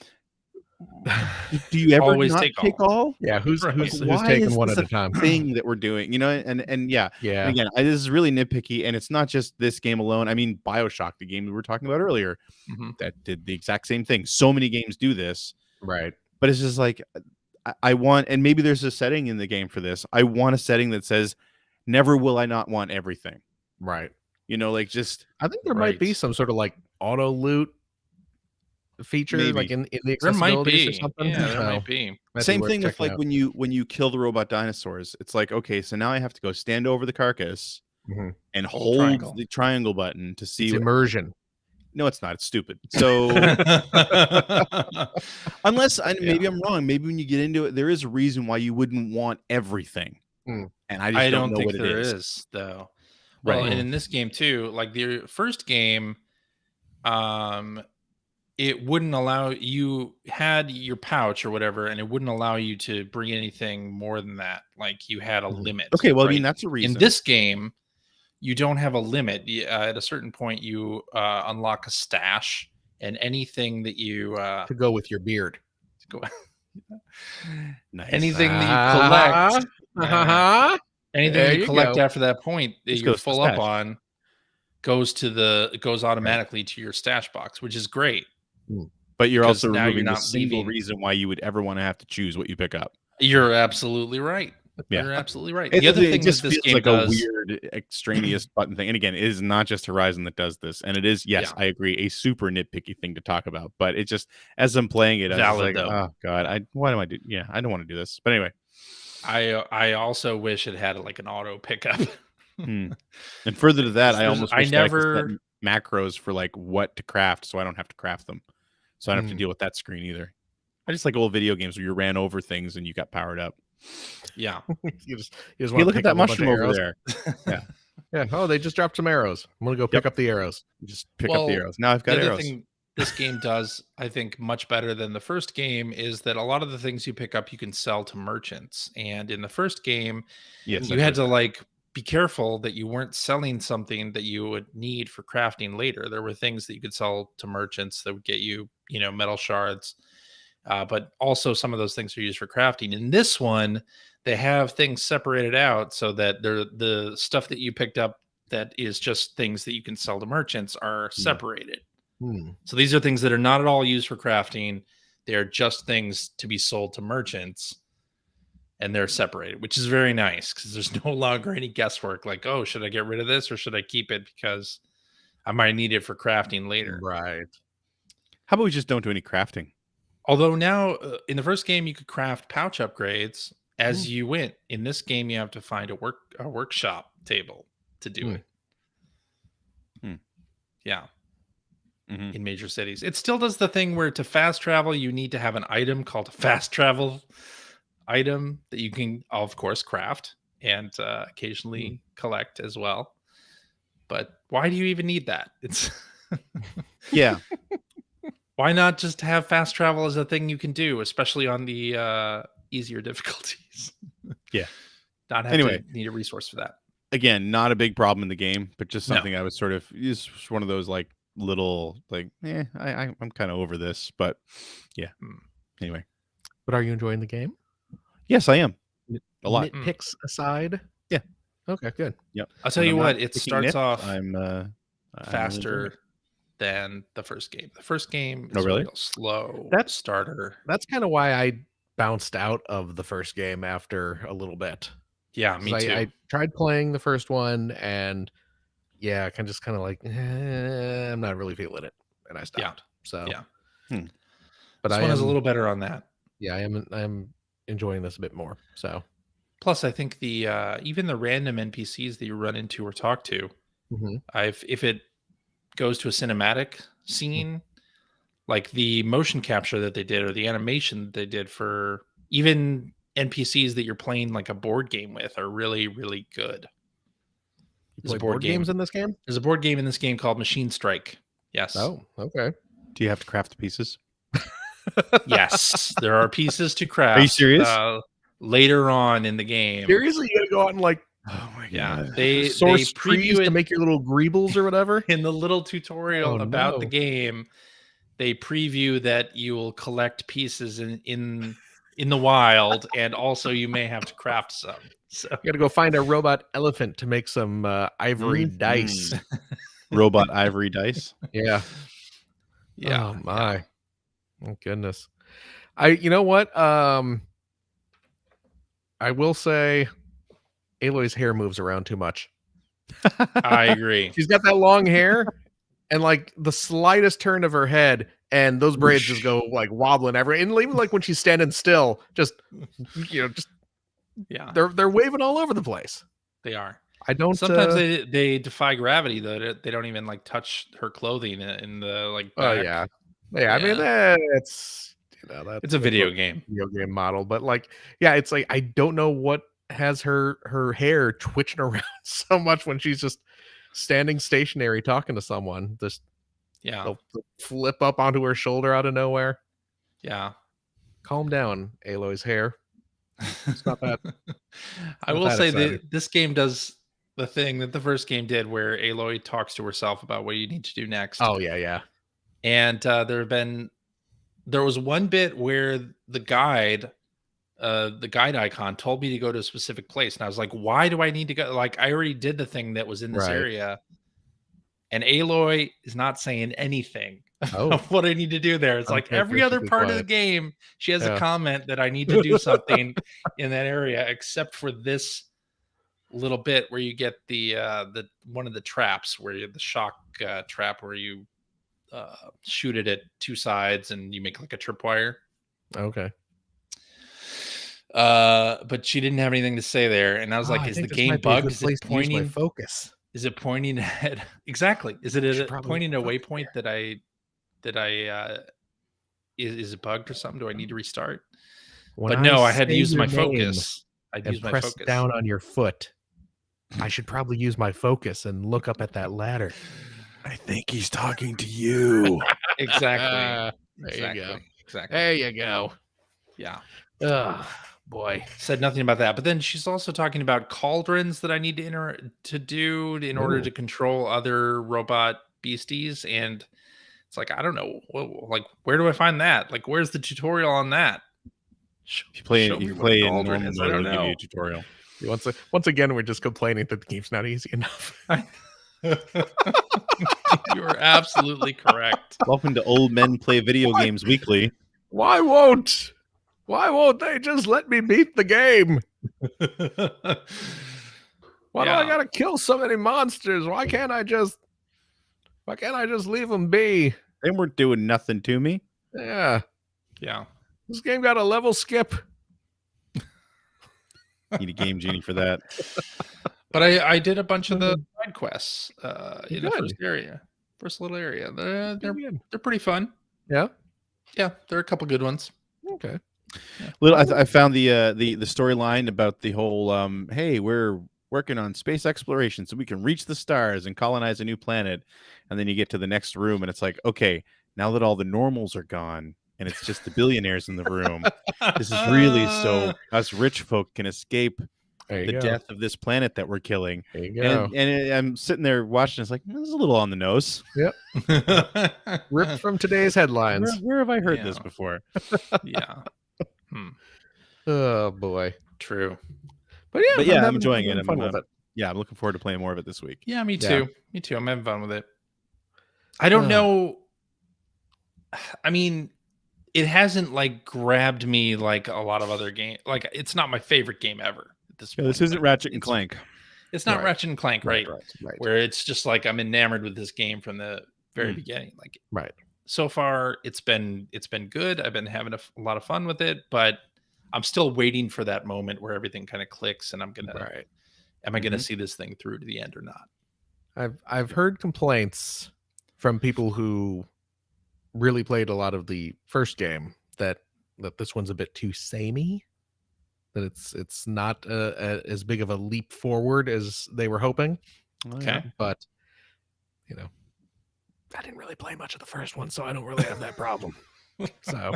do you ever always not take all? Yeah. Who's why taking one at a time? Thing that we're doing, and yeah. And again, this is really nitpicky, and it's not just this game alone. I mean, Bioshock, the game we were talking about earlier, that did the exact same thing. So many games do this, right? But it's just like, I want, and maybe there's a setting in the game for this. I want a setting that says, never will I not want everything, right? Like, just, I think there might be some sort of like auto loot feature, like in the accessibility or something. Yeah, there might be. Same thing with like when you kill the robot dinosaurs. It's like, okay, so now I have to go stand over the carcass and hold the triangle button to see immersion. No, it's not. It's stupid. So unless maybe I'm wrong. Maybe when you get into it, there is a reason why you wouldn't want everything. And I don't know think what there it is though. Well, and in this game too, like the first game, it wouldn't allow you had your pouch or whatever, and it wouldn't allow you to bring anything more than that. Like you had a limit. Okay, well, I mean, that's a reason. In this game, you don't have a limit. At a certain point, you unlock a stash, and anything that you to go with your beard. Nice. Anything that you collect. Anything that you collect after that point that you're full up on goes automatically to your stash box, which is great. But you're also removing the single reason why you would ever want to have to choose what you pick up. You're absolutely right. Yeah. You're absolutely right. The other thing just this game like does, a weird extraneous button thing. And again, it is not just Horizon that does this. And it is, I agree, a super nitpicky thing to talk about. But it just, as I'm playing it, I was like, oh God, why do I do? Yeah, I don't want to do this. But anyway. I also wish it had like an auto pickup. And further to that, I almost wish I could set macros for like what to craft, so I don't have to craft them, so I don't have to deal with that screen either. I just like old video games where you ran over things and you got powered up. Yeah, you just look at that mushroom over there. Yeah. Oh, they just dropped some arrows. I'm gonna go pick up the arrows. Just pick up the arrows. Now I've got arrows. This game does, I think, much better than the first game is that a lot of the things you pick up you can sell to merchants. And in the first game, you had to like be careful that you weren't selling something that you would need for crafting later. There were things that you could sell to merchants that would get you, metal shards. But also some of those things are used for crafting. In this one, they have things separated out so that the stuff that you picked up that is just things that you can sell to merchants are separated. So these are things that are not at all used for crafting. They're just things to be sold to merchants. and they're separated, which is very nice because there's no longer any guesswork. Like, oh, should I get rid of this or should I keep it because I might need it for crafting later? Right. How about we just don't do any crafting? Although now, in the first game, you could craft pouch upgrades as you went. In this game, you have to find a workshop table to do it. Yeah. In major cities. It still does the thing where to fast travel, you need to have an item called a fast travel item that you can, of course, craft and occasionally collect as well. But why do you even need that? It's Yeah. Why not just have fast travel as a thing you can do, especially on the easier difficulties? Yeah. Not have to need a resource for that. Again, not a big problem in the game, but just something I was sort of is one of those like little like, I'm kind of over this, but yeah. Anyway. But are you enjoying the game? Yes, I am. A lot. Nitpicks aside? Yeah. Okay, good. Yep. I'll tell you what, it starts off I'm faster than the first game. The first game is really? a real slow starter. That's kind of why I bounced out of the first game after a little bit. Yeah, me too. I tried playing the first one and I can just kind of like, I'm not really feeling it. And I stopped. So but this one is a little better on that. Yeah, I'm enjoying this a bit more. So plus I think the even the random NPCs that you run into or talk to, if it goes to a cinematic scene, like the motion capture that they did or the animation that they did for even NPCs that you're playing like a board game with are really, really good. You play board games in this game? There's a board game in this game called Machine Strike. Yes. Oh, okay. Do you have to craft the pieces? Yes, there are pieces to craft. Are you serious? Later on in the game. Seriously, you gotta go out and like, oh my god, yeah, they source preview trees it to make your little greebles or whatever. In the little tutorial about the game, they preview that you will collect pieces in the wild, and also you may have to craft some. So you gotta go find a robot elephant to make some ivory dice. Robot ivory dice. Yeah. Yeah. Oh my. Oh goodness. You know what? I will say Aloy's hair moves around too much. I agree. She's got that long hair and like the slightest turn of her head and those braids just go like wobbling everywhere. And even like when she's standing still, just they're waving all over the place. They are. I don't. Sometimes they defy gravity though. They don't even like touch her clothing in the like. Back. Oh yeah. I mean it's it's a video game model, but like it's like I don't know what has her hair twitching around so much when she's just standing stationary talking to someone. Just they'll flip up onto her shoulder out of nowhere. Yeah, calm down, Aloy's hair. It's not that. I will say that this game does the thing that the first game did, where Aloy talks to herself about what you need to do next. Oh yeah. And there was one bit where the guide icon told me to go to a specific place, and I was like, why do I need to go? Like, I already did the thing that was in this area, and Aloy is not saying anything of what I need to do there. It's like every other part of the game, she has a comment that I need to do something in that area, except for this little bit where you get the one of the traps where you the shock trap where you shoot it at two sides and you make like a tripwire. Okay. But she didn't have anything to say there, and I was like, "Is the game bugged? Is it pointing focus? Is it pointing at exactly? Is it pointing a waypoint that I is it bugged or something? Do I need to restart?" But no, I had to use my focus. I'd use my focus down on your foot. I should probably use my focus and look up at that ladder. I think he's talking to you. Exactly. There you go. Exactly. There you go. Yeah. Oh boy. Said nothing about that. But then she's also talking about cauldrons that I need to do in order to control other robot beasties. And it's like, I don't know. Like, where do I find that? Like, where's the tutorial on that? You play in normal mode, I don't know. Give you a tutorial. Once again, we're just complaining that the game's not easy enough. You are absolutely correct. Welcome to Old Men Play Video Games Weekly. Why won't Why won't they just let me beat the game? Why do I gotta kill so many monsters? Why can't I just leave them be? They weren't doing nothing to me. Yeah. Yeah. This game got a level skip. Need a Game Genie for that. But I did a bunch of the side quests in the Good. first little area. Good. They're pretty fun. Yeah. Yeah, there are a couple good ones. Okay. Little, I found the storyline about the whole hey, we're working on space exploration so we can reach the stars and colonize a new planet. And then you get to the next room and it's like, okay, now that all the normals are gone and it's just the billionaires in the room, this is really so us rich folk can escape the death of this planet that we're killing. There you go. And I'm sitting there watching. It's like, this is a little on the nose. Yep. Ripped from today's headlines. Where have I heard this before? Yeah. Oh boy. True. But yeah, I'm enjoying it. Fun with it. Yeah, I'm looking forward to playing more of it this week. Yeah, me too. Me too. I'm having fun with it. I don't know. I mean, it hasn't like grabbed me like a lot of other games. Like, it's not my favorite game ever at this point. This isn't Ratchet and Clank. It's not Ratchet and Clank, right? Right. Where it's just like I'm enamored with this game from the very beginning. Like, so far, it's been good. I've been having a lot of fun with it, but I'm still waiting for that moment where everything kind of clicks, and I'm gonna. Am I gonna see this thing through to the end or not? I've heard complaints from people who really played a lot of the first game that this one's a bit too samey, that it's not as big of a leap forward as they were hoping. Okay, but I didn't really play much of the first one, so I don't really have that problem. So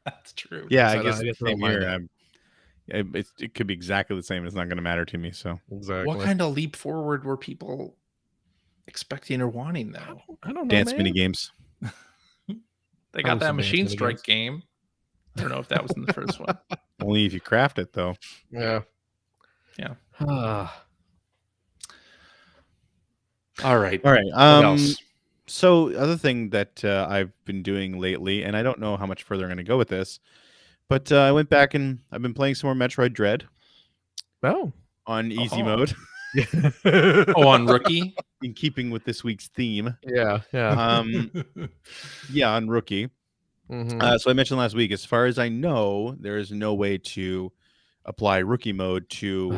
that's true. Yeah, so I guess the same here. It could be exactly the same. It's not going to matter to me. So exactly. What kind of leap forward were people expecting or wanting, though? I don't know. Dance mini games. They got that Machine Strike game. I don't know if that was in the first one. Only if you craft it, though. Yeah. All right. So other thing that I've been doing lately, and I don't know how much further I'm going to go with this, but I went back and I've been playing some more Metroid Dread. Oh. On easy mode. On Rookie? In keeping with this week's theme. Yeah. On Rookie. So I mentioned last week, as far as I know, there is no way to apply Rookie mode to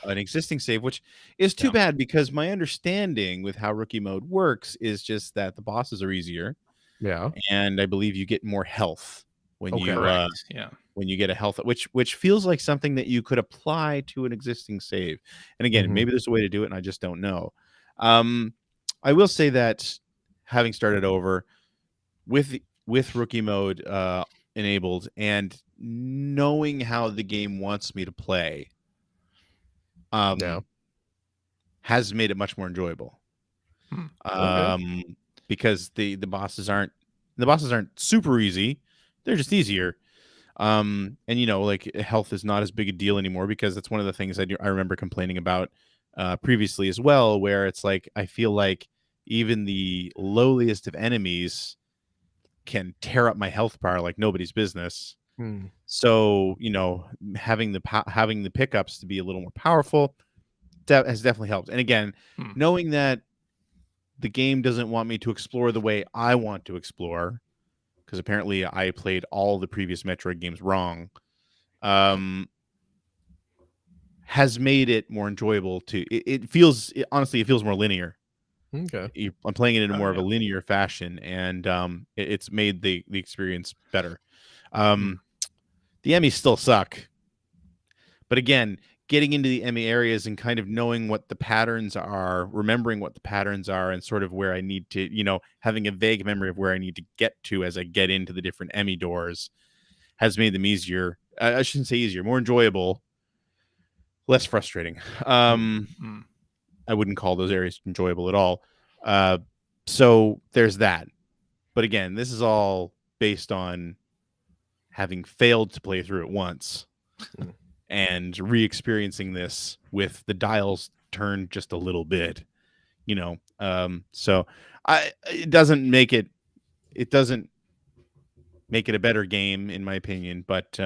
an existing save, which is too bad, because my understanding with how Rookie mode works is just that the bosses are easier. Yeah. And I believe you get more health when when you get a health, which feels like something that you could apply to an existing save. And again, maybe there's a way to do it, and I just don't know. I will say that having started over with Rookie mode enabled and knowing how the game wants me to play, has made it much more enjoyable. Because the bosses aren't super easy; they're just easier. And like health is not as big a deal anymore, because that's one of the things I remember complaining about previously as well, where it's like I feel like even the lowliest of enemies can tear up my health bar like nobody's business. So having the pickups to be a little more powerful has definitely helped. And again, knowing that the game doesn't want me to explore the way I want to explore, because apparently I played all the previous Metroid games wrong, has made it more enjoyable. It feels more linear. Okay. I'm playing it in more of a linear fashion, and it's made the experience better. The Emmys still suck, but again, getting into the Emmy areas and kind of knowing what the patterns are, remembering what the patterns are, and sort of where I need to, having a vague memory of where I need to get to as I get into the different Emmy doors, has made them easier. I shouldn't say easier, more enjoyable, less frustrating. I wouldn't call those areas enjoyable at all. So there's that. But again, this is all based on having failed to play through it once and re-experiencing this with the dials turned just a little bit, so it doesn't make it a better game in my opinion, but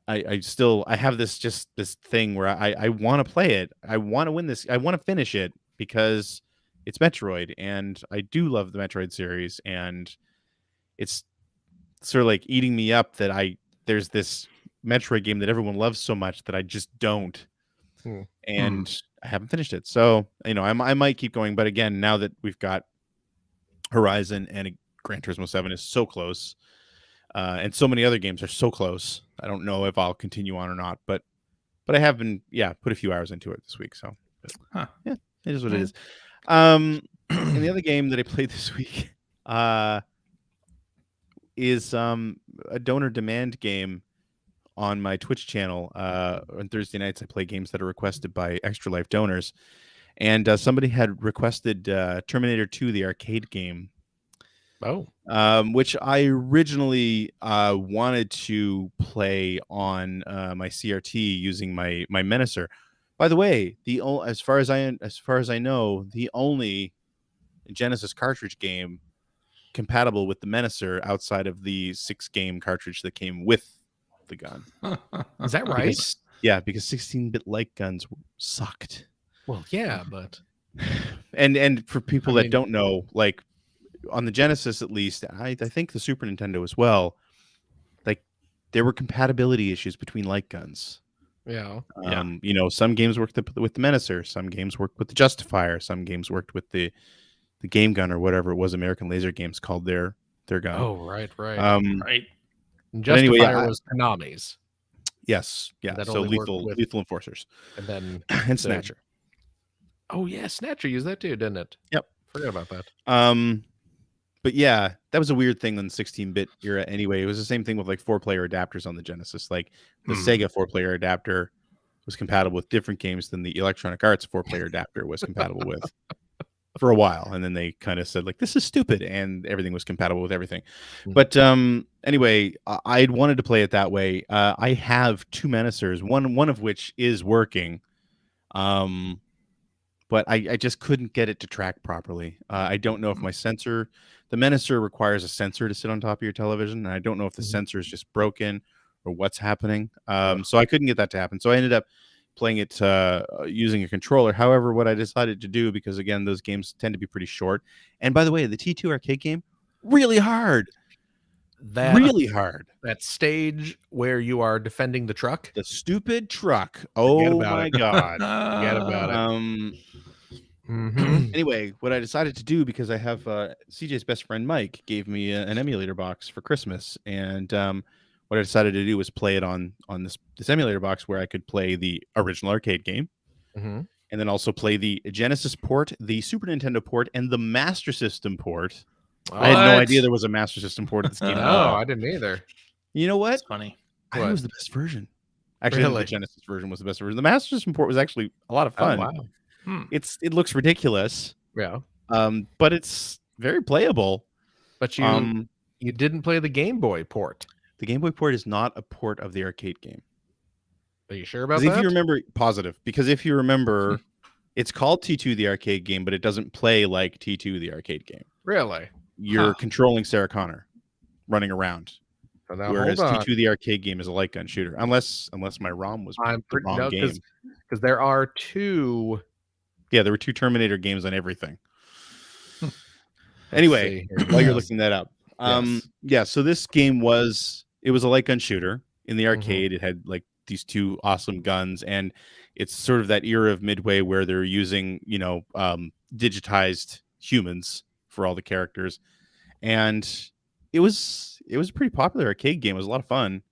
I have this thing where I want to play it. I want to win this. I want to finish it because it's Metroid, and I do love the Metroid series, and it's sort of like eating me up that there's this Metroid game that everyone loves so much that I just don't, and I haven't finished it. So I might keep going, but again, now that we've got Horizon and Gran Turismo 7 is so close, and so many other games are so close, I don't know if I'll continue on or not. But I have been put a few hours into it this week. So yeah, it is what it is. And the other game that I played this week is a donor demand game on my Twitch channel. On Thursday nights, I play games that are requested by Extra Life donors, and somebody had requested Terminator 2, the arcade game. Oh, which I originally wanted to play on my CRT using my Menacer. By the way, as far as I know, the only Genesis cartridge game compatible with the Menacer outside of the 6-game cartridge that came with the gun. Is that right? Because 16-bit light guns sucked. Well, yeah, but and for people that don't know, like on the Genesis, at least, I think the Super Nintendo as well, like there were compatibility issues between light guns. Yeah. Some games worked with the Menacer, some games worked with the Justifier, some games worked with the Game Gun or whatever it was. American Laser Games called their gun. Oh, right. Right. Justifier was Konami's. Yes, yeah. So lethal Enforcers, and then and Snatcher. Oh yeah, Snatcher used that too, didn't it? Yep. Forgot about that. But yeah, that was a weird thing in the 16-bit era anyway. It was the same thing with like 4-player adapters on the Genesis. Like the Sega 4-player adapter was compatible with different games than the Electronic Arts 4-player adapter was compatible with for a while. And then they kind of said like, this is stupid. And everything was compatible with everything. But anyway, I wanted to play it that way. I have 2 Menacers, one of which is working. But I just couldn't get it to track properly. I don't know if my sensor, the Menacer requires a sensor to sit on top of your television, and I don't know if the sensor is just broken or what's happening. So I couldn't get that to happen. So I ended up playing it using a controller. However, what I decided to do, because again, those games tend to be pretty short. And by the way, the T2 arcade game, really hard. Really hard. That stage where you are defending the truck. The stupid truck. Oh my God. Forget about it. Anyway, what I decided to do, because I have CJ's best friend Mike gave me an emulator box for Christmas, and what I decided to do was play it on this emulator box where I could play the original arcade game, and then also play the Genesis port, the Super Nintendo port, and the Master System port. I had no idea there was a Master System port of this game. No, I didn't either. You know what? That's funny. I think it was the best version. Actually, the Genesis version was the best version. The Master System port was actually a lot of fun. Oh, wow. It looks ridiculous. Yeah. But it's very playable. But you didn't play the Game Boy port. The Game Boy port is not a port of the arcade game. Are you sure about that? If you remember, because if you remember, it's called T2 the arcade game, but it doesn't play like T2 the arcade game. Really? You're controlling Sarah Connor running around. Whereas T2 the arcade game is a light gun shooter. Unless my ROM was the wrong game. Because there are 2. Yeah, there were 2 Terminator games on everything. Anyway, while you're looking that up. So this game was a light gun shooter in the arcade. It had like these 2 awesome guns, and it's sort of that era of Midway where they're using, digitized humans for all the characters. And it was a pretty popular arcade game. It was a lot of fun.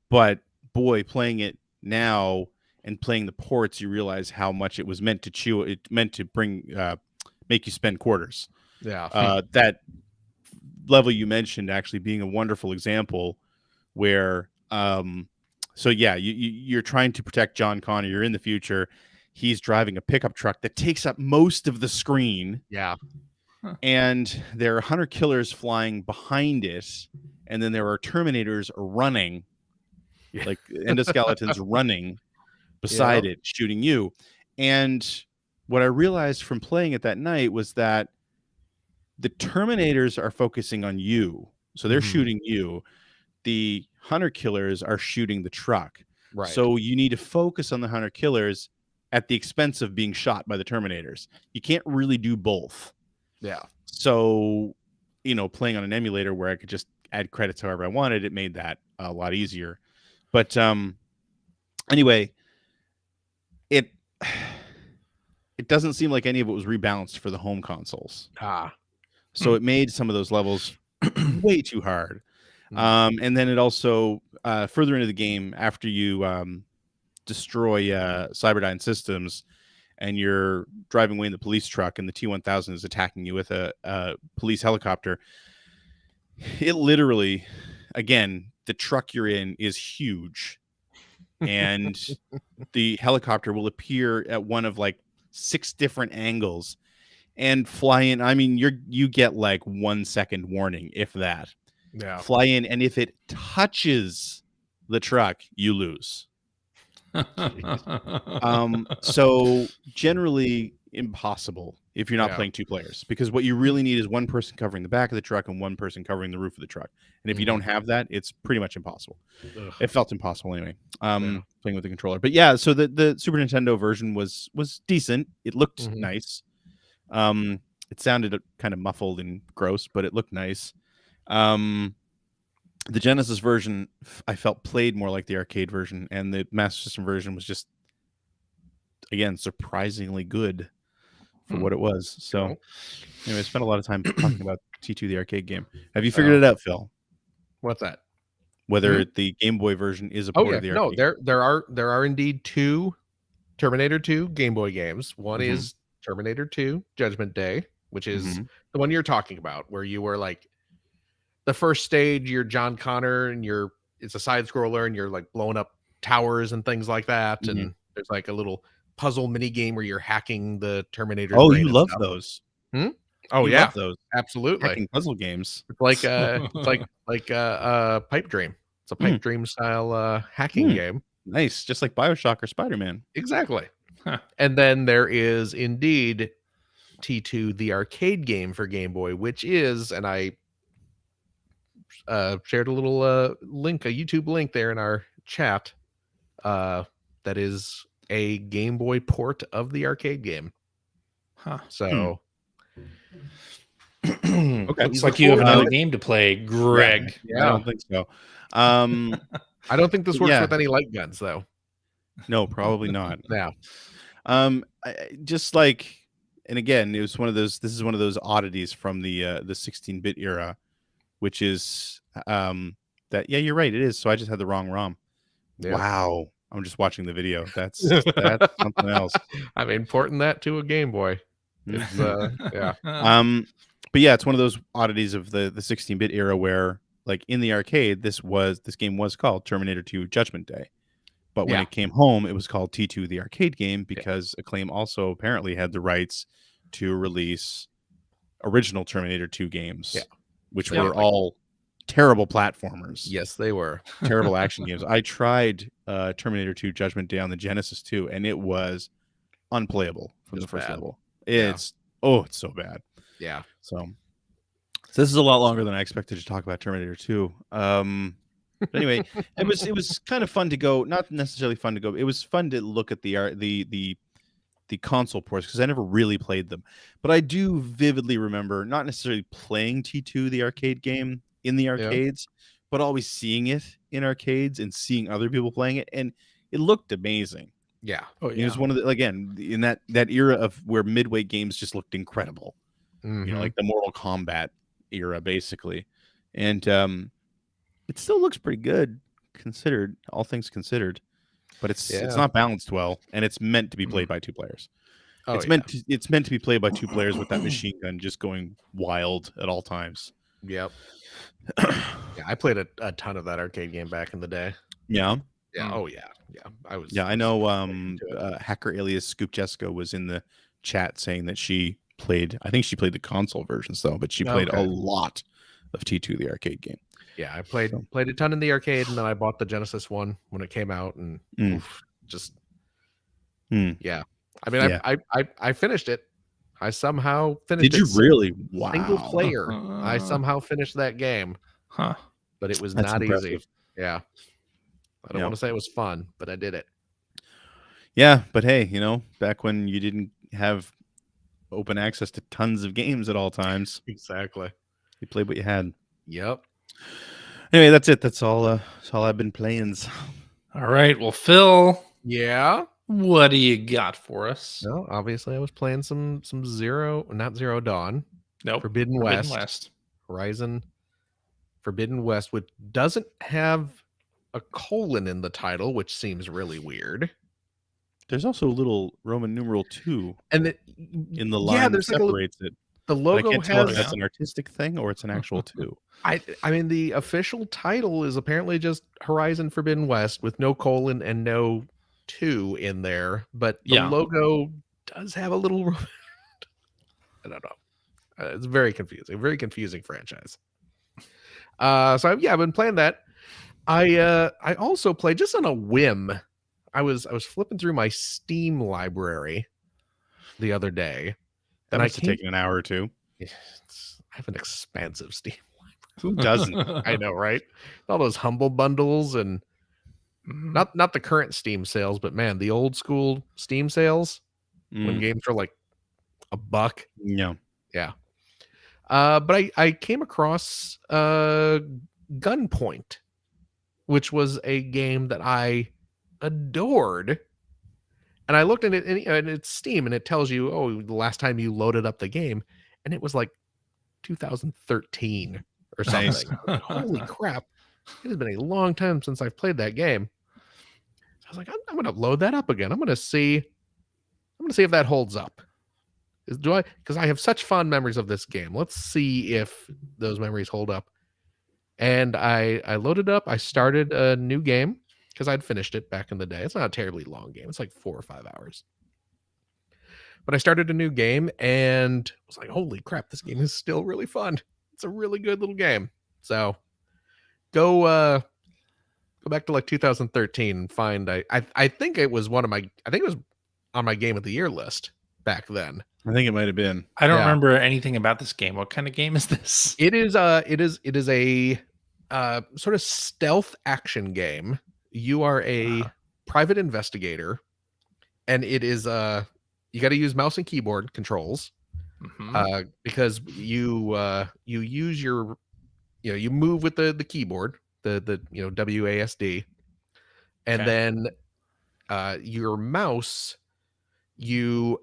But boy, playing it now and playing the ports, you realize how much it was meant to chew. It meant to make you spend quarters. Yeah. That level you mentioned actually being a wonderful example where, you're trying to protect John Connor. You're in the future. He's driving a pickup truck that takes up most of the screen. Yeah. And there are hunter killers flying behind it. And then there are Terminators running, like endoskeletons running beside it, shooting you. And what I realized from playing it that night was that the Terminators are focusing on you. So they're shooting you. The hunter killers are shooting the truck. Right. So you need to focus on the hunter killers at the expense of being shot by the Terminators. You can't really do both. Yeah. So, playing on an emulator where I could just add credits however I wanted, it made that a lot easier. But anyway, it doesn't seem like any of it was rebalanced for the home consoles. So it made some of those levels way too hard. And then it also further into the game, after you destroy Cyberdyne Systems and you're driving away in the police truck and the T-1000 is attacking you with a police helicopter, it literally, again, the truck you're in is huge. And the helicopter will appear at one of like 6 different angles and fly in. I mean, you get like 1 second warning, if that. Yeah. Fly in, and if it touches the truck, you lose. So generally impossible if you're not playing 2 players, because what you really need is one person covering the back of the truck and one person covering the roof of the truck. And if you don't have that, it's pretty much impossible. It felt impossible anyway. Playing with the controller. But yeah, so the Super Nintendo version was decent. It looked nice. It sounded kind of muffled and gross, but it looked nice. The Genesis version, I felt, played more like the arcade version, and the Master System version was just, again, surprisingly good for what it was. So, anyway, I spent a lot of time talking about T2, the arcade game. Have you figured it out, Phil? What's that? Whether the Game Boy version is a port of the arcade? No, there are indeed 2 Terminator 2 Game Boy games. One is Terminator 2 Judgment Day, which is the one you're talking about, where you were like, the first stage, you're John Connor and it's a side scroller and you're like blowing up towers and things like that. And there's like a little puzzle mini game where you're hacking the Terminator. Oh, you love those. Oh, you love those. Absolutely. Hacking puzzle games. It's like Pipe Dream. It's a Pipe Dream style hacking game. Nice. Just like Bioshock or Spider-Man. Exactly. And then there is indeed T2, the arcade game for Game Boy, which is, and I shared a little link, a YouTube link there in our chat, that is a Game Boy port of the arcade game. So okay, looks like you have another game to play, Greg. I don't think so. I don't think this works with any light guns, though. No, probably not. Yeah. Just like, and again, it was one of those. This is one of those oddities from the 16-bit era, which is that. Yeah, you're right. It is. So I just had the wrong ROM. Yeah. Wow. I'm just watching the video. That's something else. I mean, porting that to a Game Boy. It's, yeah. But yeah, it's one of those oddities of the 16-bit era where, like, in the arcade, this game was called Terminator 2 Judgment Day. But when it came home, it was called T2 the arcade game, because Acclaim also apparently had the rights to release original Terminator 2 games, which were all terrible platformers. Yes, they were. Terrible action games. I tried Terminator 2 Judgment Day on the Genesis too, and it was unplayable from the first level. It's so bad. Yeah. So this is a lot longer than I expected to talk about Terminator 2. But anyway, it was kind of fun to go. Not necessarily fun to go. It was fun to look at the console ports, because I never really played them. But I do vividly remember not necessarily playing T2 the arcade game in the arcades, but always seeing it in arcades and seeing other people playing it, and it looked amazing. Yeah. It was one of the, again, in that era of where midway games just looked incredible. You know, like the Mortal Kombat era, basically. And it still looks pretty good, considered all things considered, but it's not balanced well, and it's meant to be played by 2 players. It's meant to be played by 2 players with that machine gun just going wild at all times. Yep. Yeah, I played a ton of that arcade game back in the day. Yeah. Yeah. Oh yeah. Yeah. I know. Hacker alias Scoop Jessica was in the chat saying that she played. I think she played the console versions though, but she played a lot of T2 the arcade game. Yeah, I played a ton in the arcade, and then I bought the Genesis one when it came out, and yeah. I mean, I finished it. I somehow finished it. Did you really? Wow. Single player. I somehow finished that game. Huh. but it was That's not easy. impressive. Yeah. I don't want to say it was fun, but I did it. Yeah, but hey, back when you didn't have open access to tons of games at all times, Exactly. you played what you had. Yep. Anyway, that's it. That's all I've been playing. All right. Well, Phil, Yeah. what do you got for us? Well, obviously I was playing some not Zero Dawn. Nope. Forbidden West. Horizon Forbidden West, which doesn't have a colon in the title, which seems really weird. There's also a little Roman numeral 2 and in the line that separates it. The logo I can't tell if has that's an artistic thing or it's an actual 2. I mean, the official title is apparently just Horizon Forbidden West with no colon and no 2 in there, but the logo does have a little. I don't know. It's very confusing franchise. So I've been playing that. I also played just on a whim. I was flipping through my Steam library the other day. That must have taken an hour or two. I have an expansive Steam library. Who doesn't? I know, right? All those Humble bundles and not the current Steam sales, but man, the old school Steam sales when games were like $1. Yeah. Yeah. But I came across Gunpoint, which was a game that I adored. And I looked at it, and it's Steam, and it tells you, the last time you loaded up the game, and it was like 2013 or something. Nice. Holy crap! It has been a long time since I've played that game. I was like, I'm going to load that up again. I'm going to see if that holds up. Because I have such fond memories of this game. Let's see if those memories hold up. And I loaded up. I started a new game because I'd finished it back in the day. It's not a terribly long game. It's like 4 or 5 hours. But I started a new game and was like, holy crap, this game is still really fun. It's a really good little game. So go back to like 2013 and find I think it was on my game of the year list back then. I think it might have been. I don't remember anything about this game. What kind of game is this? It is a sort of stealth action game. You are a private investigator, and it is you got to use mouse and keyboard controls because you use your you move with the keyboard, the WASD, and then your mouse you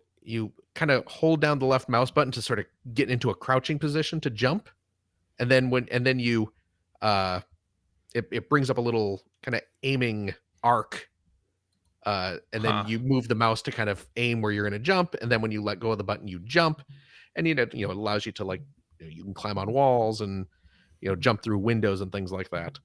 kind of hold down the left mouse button to sort of get into a crouching position to jump, and then it brings up a little kind of aiming arc, and then you move the mouse to kind of aim where you're going to jump, and then when you let go of the button, you jump, and it allows you to you can climb on walls and jump through windows and things like that.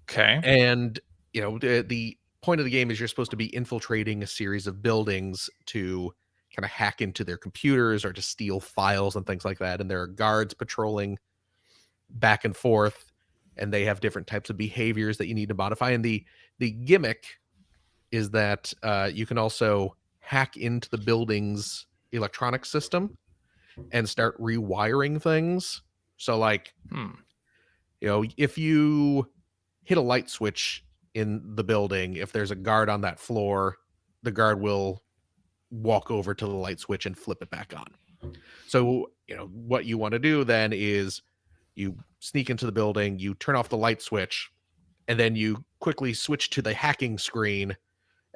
Okay, and the point of the game is you're supposed to be infiltrating a series of buildings to kind of hack into their computers or to steal files and things like that. And there are guards patrolling back and forth, and they have different types of behaviors that you need to modify. And the gimmick is that you can also hack into the building's electronic system and start rewiring things. So if you hit a light switch in the building, if there's a guard on that floor, the guard will walk over to the light switch and flip it back on. So what you want to do then is you sneak into the building, you turn off the light switch, and then you quickly switch to the hacking screen,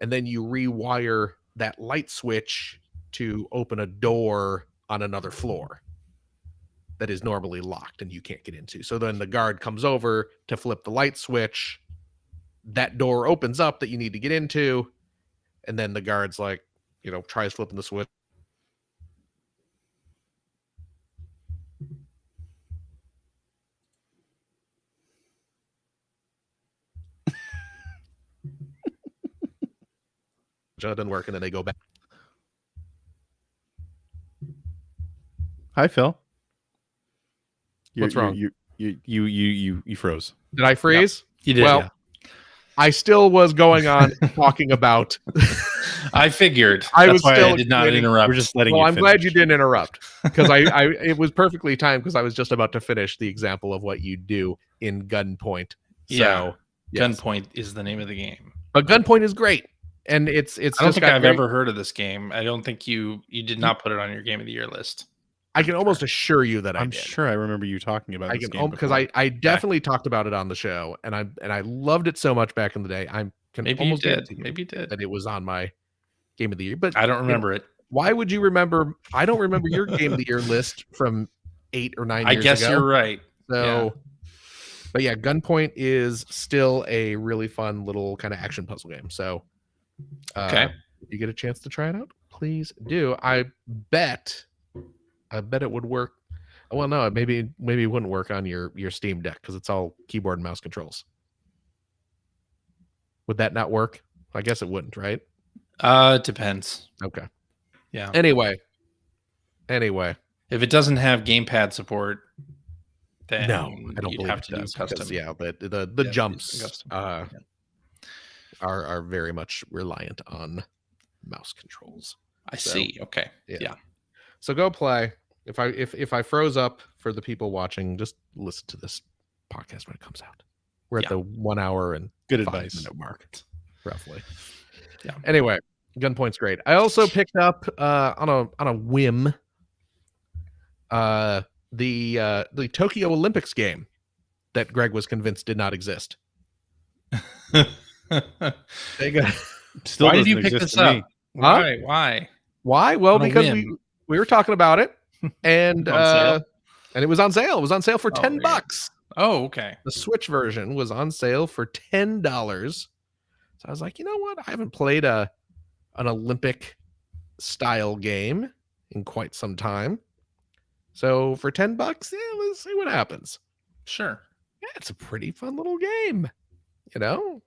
and then you rewire that light switch to open a door on another floor that is normally locked and you can't get into. So then the guard comes over to flip the light switch, that door opens up that you need to get into, and then the guard's like, tries flipping the switch. Doesn't work, and then they go back. Hi, Phil. What's wrong? You froze. Did I freeze? Yep. You did. Well, I still was going on talking about. I figured. I That's was why still I did not interrupt. We're just letting. Well, you I'm finish. glad you didn't interrupt. because it was perfectly timed because I was just about to finish the example of what you do in Gunpoint. Yeah. So, yes. Gunpoint is the name of the game. But Gunpoint is great, and it's. I don't think I've ever heard of this game. I don't think you did not put it on your Game of the Year list. I can almost assure you that I'm did. sure I remember you talking about this game because I definitely talked about it on the show, and I loved it so much back in the day. I can Maybe almost you did. guarantee Maybe you did. that it was on my Game of the Year, but I don't remember it. Why would you remember? I don't remember your Game of the Year list from 8 or 9 years ago. I guess you're right. So, but yeah, Gunpoint is still a really fun little kind of action puzzle game. So, okay, if you get a chance to try it out, please do. I bet it would work. Well, no, maybe it wouldn't work on your Steam Deck because it's all keyboard and mouse controls. Would that not work? I guess it wouldn't, right? It depends. Okay. Yeah. Anyway. If it doesn't have gamepad support, then no, I don't you'd believe have it to do does, custom. The jumps are very much reliant on mouse controls. I see. Okay. Yeah. So go play. If I froze up for the people watching, just listen to this podcast when it comes out. We're at the 1 hour and good 5 advice minute mark, roughly. Yeah. Anyway, Gunpoint's great. I also picked up on a whim the Tokyo Olympics game that Greg was convinced did not exist. Still Why did you pick this up? Why? Well, because we were talking about it, and it was on sale. It was on sale for $10. Oh, okay. The Switch version was on sale for $10. So I was like, you know what? I haven't played an Olympic style game in quite some time. So for $10, let's see what happens. Sure. Yeah, it's a pretty fun little game. I don't,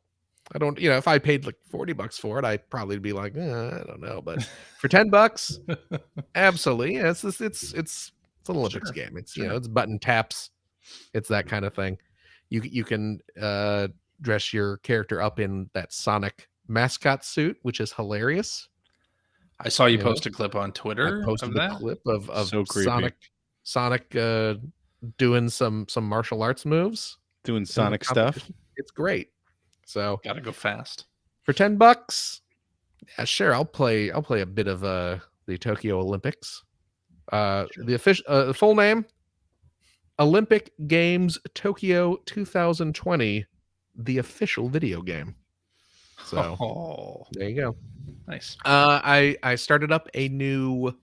if I paid like $40 for it, I'd probably be like, I don't know. But for $10, absolutely. Yeah, it's an Olympics game. It's it's button taps. It's that kind of thing. You can dress your character up in that Sonic mascot suit, which is hilarious. I saw you post a clip on Twitter. I posted a clip of so Sonic doing some martial arts moves, doing Sonic stuff. It's great. So gotta go fast for $10. Yeah, sure. I'll play a bit of the Tokyo Olympics. The official full name: Olympic Games Tokyo 2020, the official video game. So there you go. Nice. I started up a new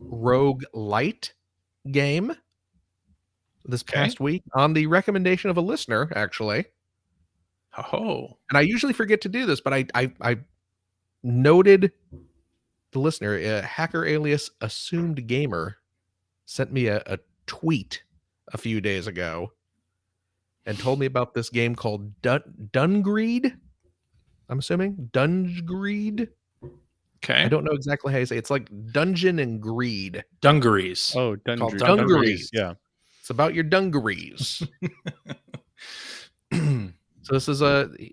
roguelite game this past week on the recommendation of a listener, actually. Oh. And I usually forget to do this, but I noted the listener, hacker alias Assumed Gamer, sent me a tweet a few days ago and told me about this game called Dungreed. I'm assuming Dungreed. Okay. I don't know exactly how you say it. It's like Dungeon and Greed. Dungarees. Oh, Dungarees. Yeah. It's about your dungarees. So this is when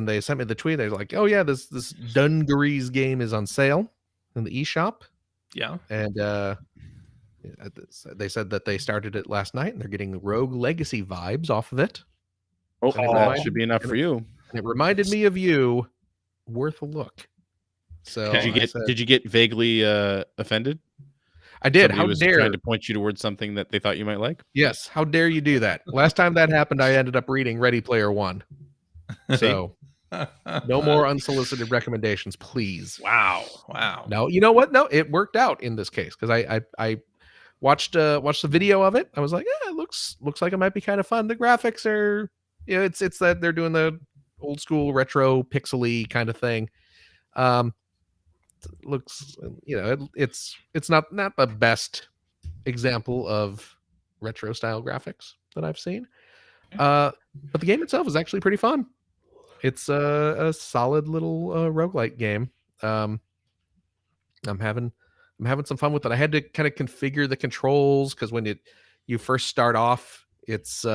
they sent me the tweet, they're like, oh yeah, this Dungarees game is on sale in the E-Shop. Yeah. And they said that they started it last night and they're getting Rogue Legacy vibes off of it. Oh, that should be enough for you. And it reminded me of you. Worth a look. So did you get vaguely offended? I did. Somebody was trying to point you towards something that they thought you might like? Yes. How dare you do that? Last time that happened, I ended up reading Ready Player One. So no more unsolicited recommendations, please. Wow. No, you know what? No, it worked out in this case because I watched the video of it. I was like, yeah, it looks like it might be kind of fun. The graphics are, it's that they're doing the old school retro pixely kind of thing. Looks, it's not the best example of retro style graphics that I've seen. But the game itself is actually pretty fun. It's a solid little roguelike game. I'm having some fun with it. I had to kind of configure the controls because when you first start off, its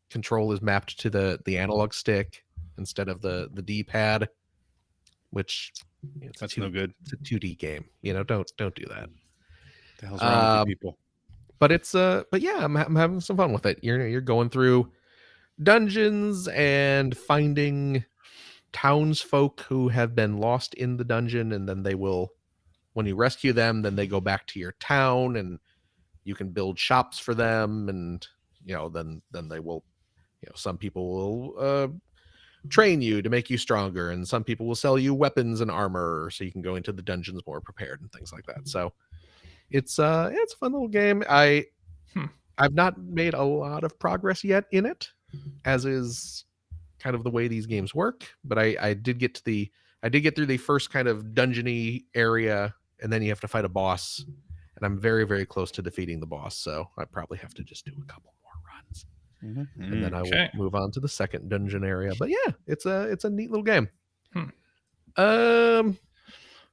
control is mapped to the analog stick instead of the D-pad, which That's no good. It's a 2D game. Don't do that. What the hell's wrong with you people? But yeah, I'm having some fun with it. You're going through dungeons and finding townsfolk who have been lost in the dungeon, and then they will, when you rescue them, then they go back to your town, and you can build shops for them, and then they will, some people will train you to make you stronger, and some people will sell you weapons and armor so you can go into the dungeons more prepared and things like that. So it's a fun little game. I've not made a lot of progress yet in it, as is kind of the way these games work, but I did get through the first kind of dungeony area, and then you have to fight a boss, and I'm very, very close to defeating the boss, so I probably have to just do a couple more runs. And then I will move on to the second dungeon area. But yeah, it's a neat little game. And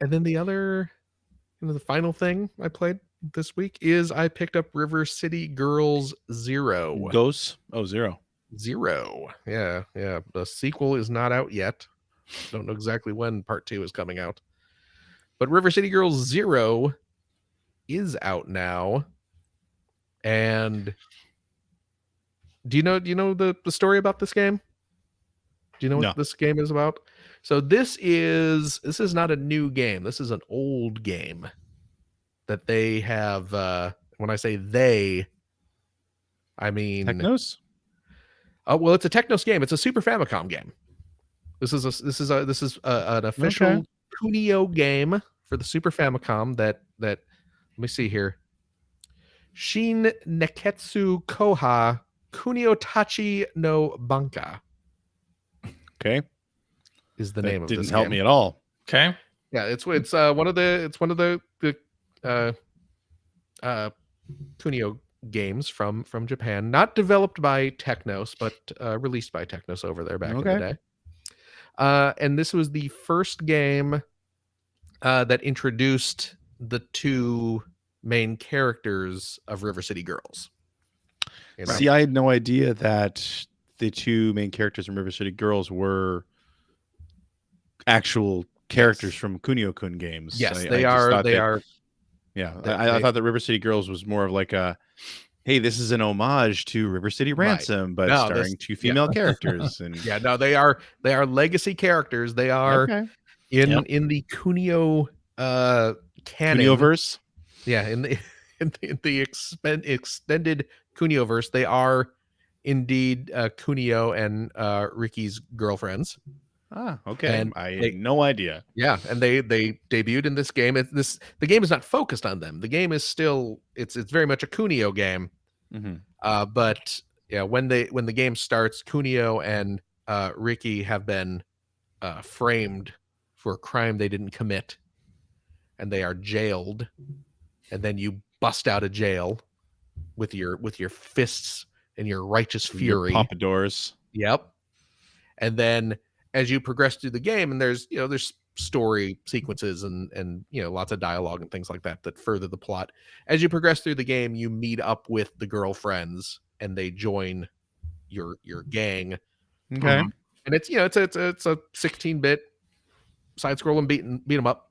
then the final thing I played this week is I picked up River City Girls Zero. Zero. Yeah. The sequel is not out yet. Don't know exactly when part 2 is coming out. But River City Girls Zero is out now. And do you know the story about this game? Do you know what this game is about? So this is not a new game. This is an old game that they have. When I say they, I mean Technos. Oh well, it's a Technos game. It's a Super Famicom game. This is an official Kunio game for the Super Famicom. That let me see here. Shin Neketsu Koha Kunio Tachi no Banka. Okay, is the name of this game. Didn't help me at all. Okay, yeah, it's one of the Kunio games from Japan, not developed by Technos, but released by Technos over there back in the day. And this was the first game that introduced the two main characters of River City Girls. See, I had no idea that the two main characters from River City Girls were actual characters from Kunio-kun games. Yes, they are. Yeah, I thought that River City Girls was more of like a, hey, this is an homage to River City Ransom, but starring two female characters. And they are legacy characters. They are in the Kunio canon. Kunio-verse? Yeah, in the extended Kunio-verse, they are indeed Kunio and Ricky's girlfriends. Okay. And I had no idea. Yeah, and they debuted in this game. The game is not focused on them. The game is still it's very much a Kunio game. But yeah, when the game starts, Kunio and Ricky have been framed for a crime they didn't commit, and they are jailed. And then you bust out of jail with your fists and your righteous fury, your pompadours. Yep. And then as you progress through the game, and there's story sequences and lots of dialogue and things like that further the plot. As you progress through the game, you meet up with the girlfriends and they join your gang. Okay. And it's it's a 16-bit side scrolling beat 'em up.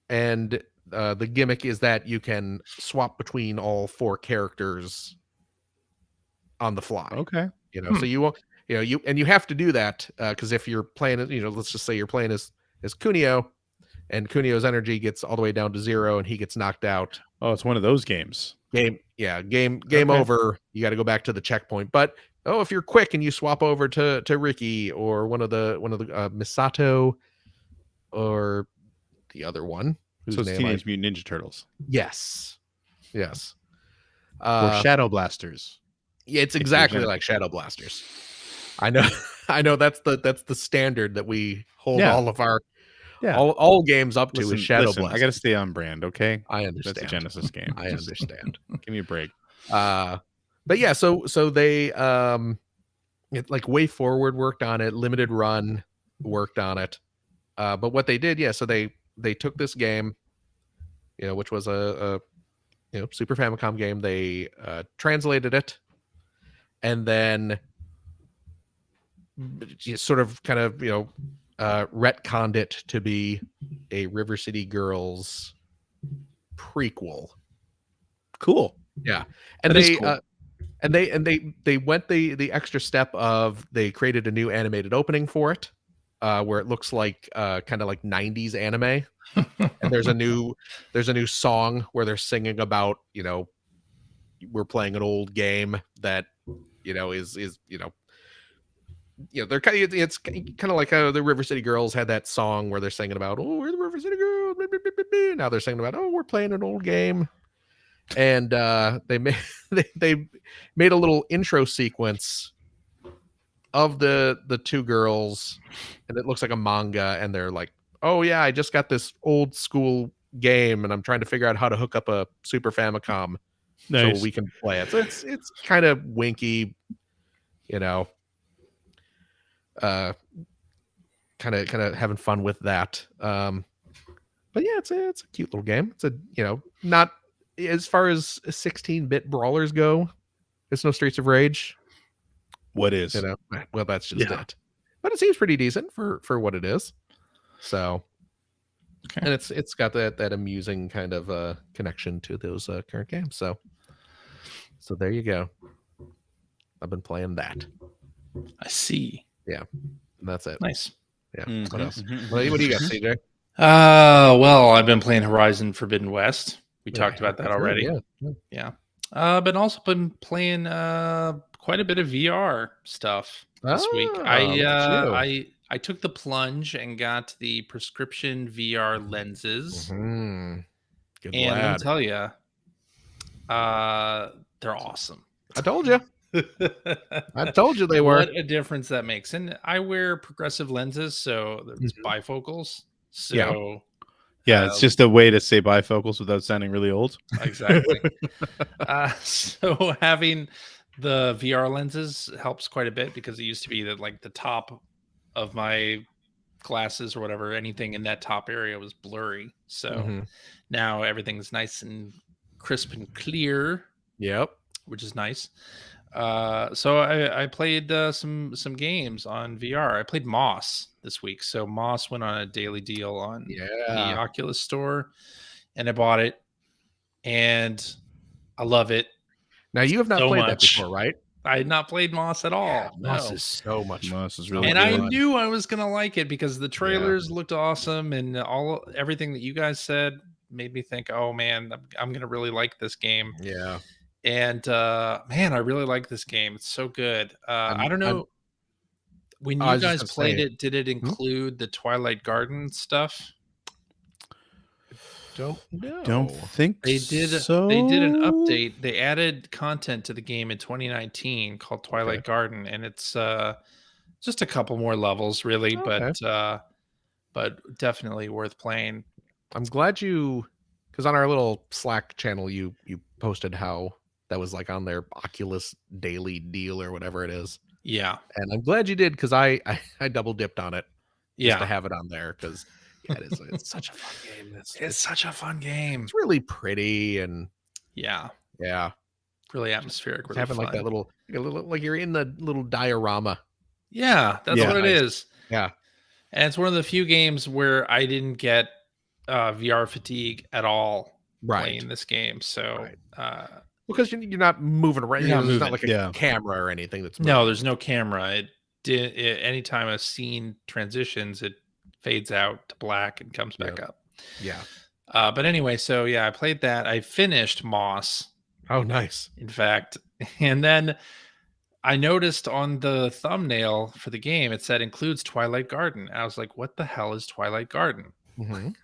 And the gimmick is that you can swap between all four characters on the fly. Okay. So you won't you have to do that because if you're playing let's just say you're playing as Kunio, and Kunio's energy gets all the way down to 0 and he gets knocked out. Oh, it's one of those games. Game over. You got to go back to the checkpoint. But if you're quick and you swap over to Ricky or one of the Misato or the other one, so it's Teenage Mutant Ninja Turtles. Yes. Or Shadow Blasters. Yeah, it's exactly like Shadow Blasters. I know that's the standard that we hold all of our all games up to is Shadow Blasters. I got to stay on brand, okay? I understand. That's a Genesis game. I understand. Give me a break. But yeah, so they like Way Forward worked on it, Limited Run worked on it. But what they did, so they took this game, which was a Super Famicom game. They translated it, and then just sort of kind of retconned it to be a River City Girls prequel. Cool. Yeah, and That is they cool. they went the extra step of they created a new animated opening for it, where it looks like kind of like 90s anime. And there's a new song where they're singing about, we're playing an old game that is they're kind of, it's kind of like how the River City Girls had that song where they're singing about, oh, we're the River City Girls, now they're singing about, oh, we're playing an old game. And they made they made a little intro sequence of the two girls, and it looks like a manga, and they're like, oh yeah, I just got this old school game and I'm trying to figure out how to hook up a Super Famicom so we can play it. So it's kind of winky, kind of having fun with that. But yeah, it's a cute little game. It's not as far as 16-bit brawlers go. It's no Streets of Rage. What is? Well, that's just it. But it seems pretty decent for what it is. So, okay. And it's got that amusing kind of connection to those current games. So there you go. I've been playing that. I see. Yeah, and that's it. Nice. Yeah. Mm-hmm. What else? What do you got, CJ? Well, I've been playing Horizon Forbidden West. We talked about that already. Yeah. But also been playing quite a bit of VR stuff this week. I took the plunge and got the prescription VR lenses. Mm-hmm. Good and lad. let me tell you, they're awesome. I told you. I told you they were. What a difference that makes. And I wear progressive lenses, so it's bifocals. So yeah, it's just a way to say bifocals without sounding really old. Exactly. So having the VR lenses helps quite a bit, because it used to be that like the top of my glasses or whatever, anything in that top area was blurry. So now everything's nice and crisp and clear. Yep. Which is nice. So I played some games on VR. I played Moss this week. So Moss went on a daily deal on the Oculus store, and I bought it, and I love it. Now you have not played that before, right? I had not played Moss at all. Yeah, Moss is so much. Moss is really and good. I knew I was gonna like it because the trailers looked awesome, and everything that you guys said made me think, oh man, I'm gonna really like this game. Yeah. And man, I really like this game. It's so good. I don't know. When you guys played it, did it include the Twilight Garden stuff? Don't think they did. So. They did an update. They added content to the game in 2019 called Twilight Garden, and it's just a couple more levels, really, but definitely worth playing. I'm glad because on our little Slack channel, you posted how that was like on their Oculus daily deal or whatever it is. Yeah. And I'm glad you did, because I double dipped on it just to have it on there, because it's such a fun game. It's such a fun game. It's really pretty and really atmospheric. Really having fun. like that little like you're in the little diorama. Yeah, that's what it is. Yeah. And it's one of the few games where I didn't get VR fatigue at all playing this game. So because you're not moving around. It's not like a camera or anything that's moving. No, there's no camera. Anytime a scene transitions, it fades out to black and comes back up. Yeah. But anyway, so I played that. I finished Moss. Oh, nice. In fact, and then I noticed on the thumbnail for the game, it said includes Twilight Garden. I was like, what the hell is Twilight Garden?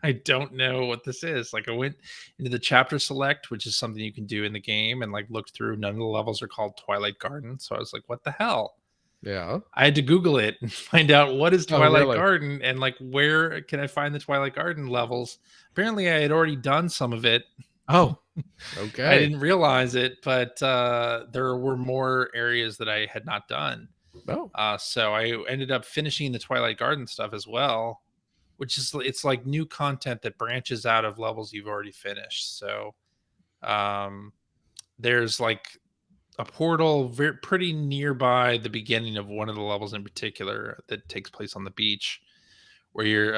I don't know what this is. Like, I went into the chapter select, which is something you can do in the game, and like looked through. None of the levels are called Twilight Garden. So I was like, what the hell? Yeah. I had to Google it and find out what is Twilight Garden and like where can I find the Twilight Garden levels. Apparently I had already done some of it. Oh, okay. I didn't realize it, but there were more areas that I had not done. Oh. So I ended up finishing the Twilight Garden stuff as well, which is, it's like new content that branches out of levels you've already finished. So there's like a portal pretty nearby the beginning of one of the levels in particular that takes place on the beach, where you're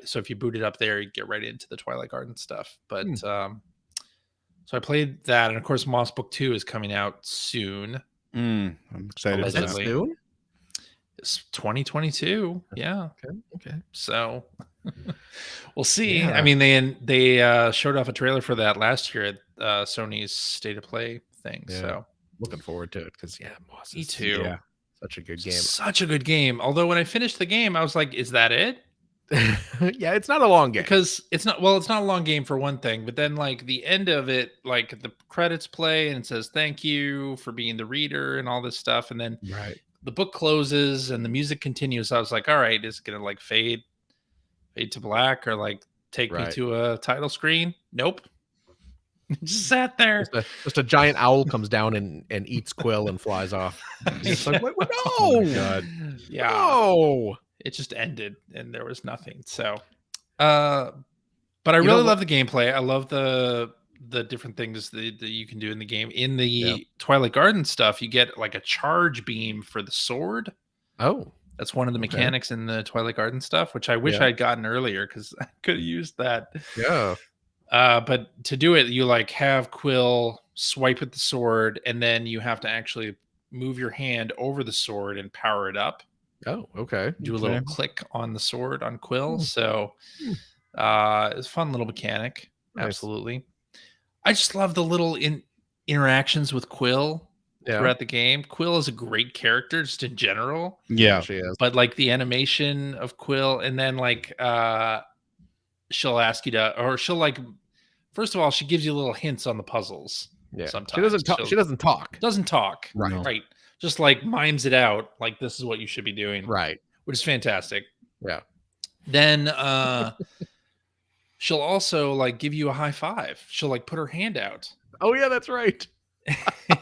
so if you boot it up there, you get right into the Twilight Garden stuff. But so I played that, and of course Moss Book 2 is coming out soon. I'm excited. Is that soon? It's 2022. Yeah. Okay. So we'll see. Yeah. I mean, they showed off a trailer for that last year at Sony's State of Play thing. Yeah. So looking forward to it because Moss me is too. Such a good game. Such a good game. Although when I finished the game, I was like, "Is that it?" Yeah, it's not a long game because it's not. Well, it's not a long game for one thing, but then like the end of it, like the credits play and it says "Thank you for being the reader" and all this stuff, and then the book closes and the music continues. I was like, all right, is it gonna like fade to black or like take me to a title screen? Nope. Just sat there. Just a giant owl comes down and eats Quill and flies off. It's like, no! Oh my God. Yeah. No! It just ended and there was nothing. So but I really love the gameplay. I love the different things that you can do in the game. In the Twilight Garden stuff, you get like a charge beam for the sword. Oh, that's one of the mechanics in the Twilight Garden stuff, which I wish I'd gotten earlier because I could have used that. Yeah. But to do it, you like have Quill swipe with the sword, and then you have to actually move your hand over the sword and power it up. Oh, okay. Do a little click on the sword on Quill. So it's a fun little mechanic. Nice. Absolutely. I just love the little interactions with Quill throughout the game. Quill is a great character just in general. Yeah, she is. But like the animation of Quill, and then like she'll ask you to, or she'll like, first of all, she gives you little hints on the puzzles. Yeah, sometimes she doesn't talk. She doesn't talk. Doesn't talk. Right. Just like mimes it out. Like this is what you should be doing. Right. Which is fantastic. Yeah. Then she'll also like give you a high five. She'll like put her hand out. Oh yeah, that's right.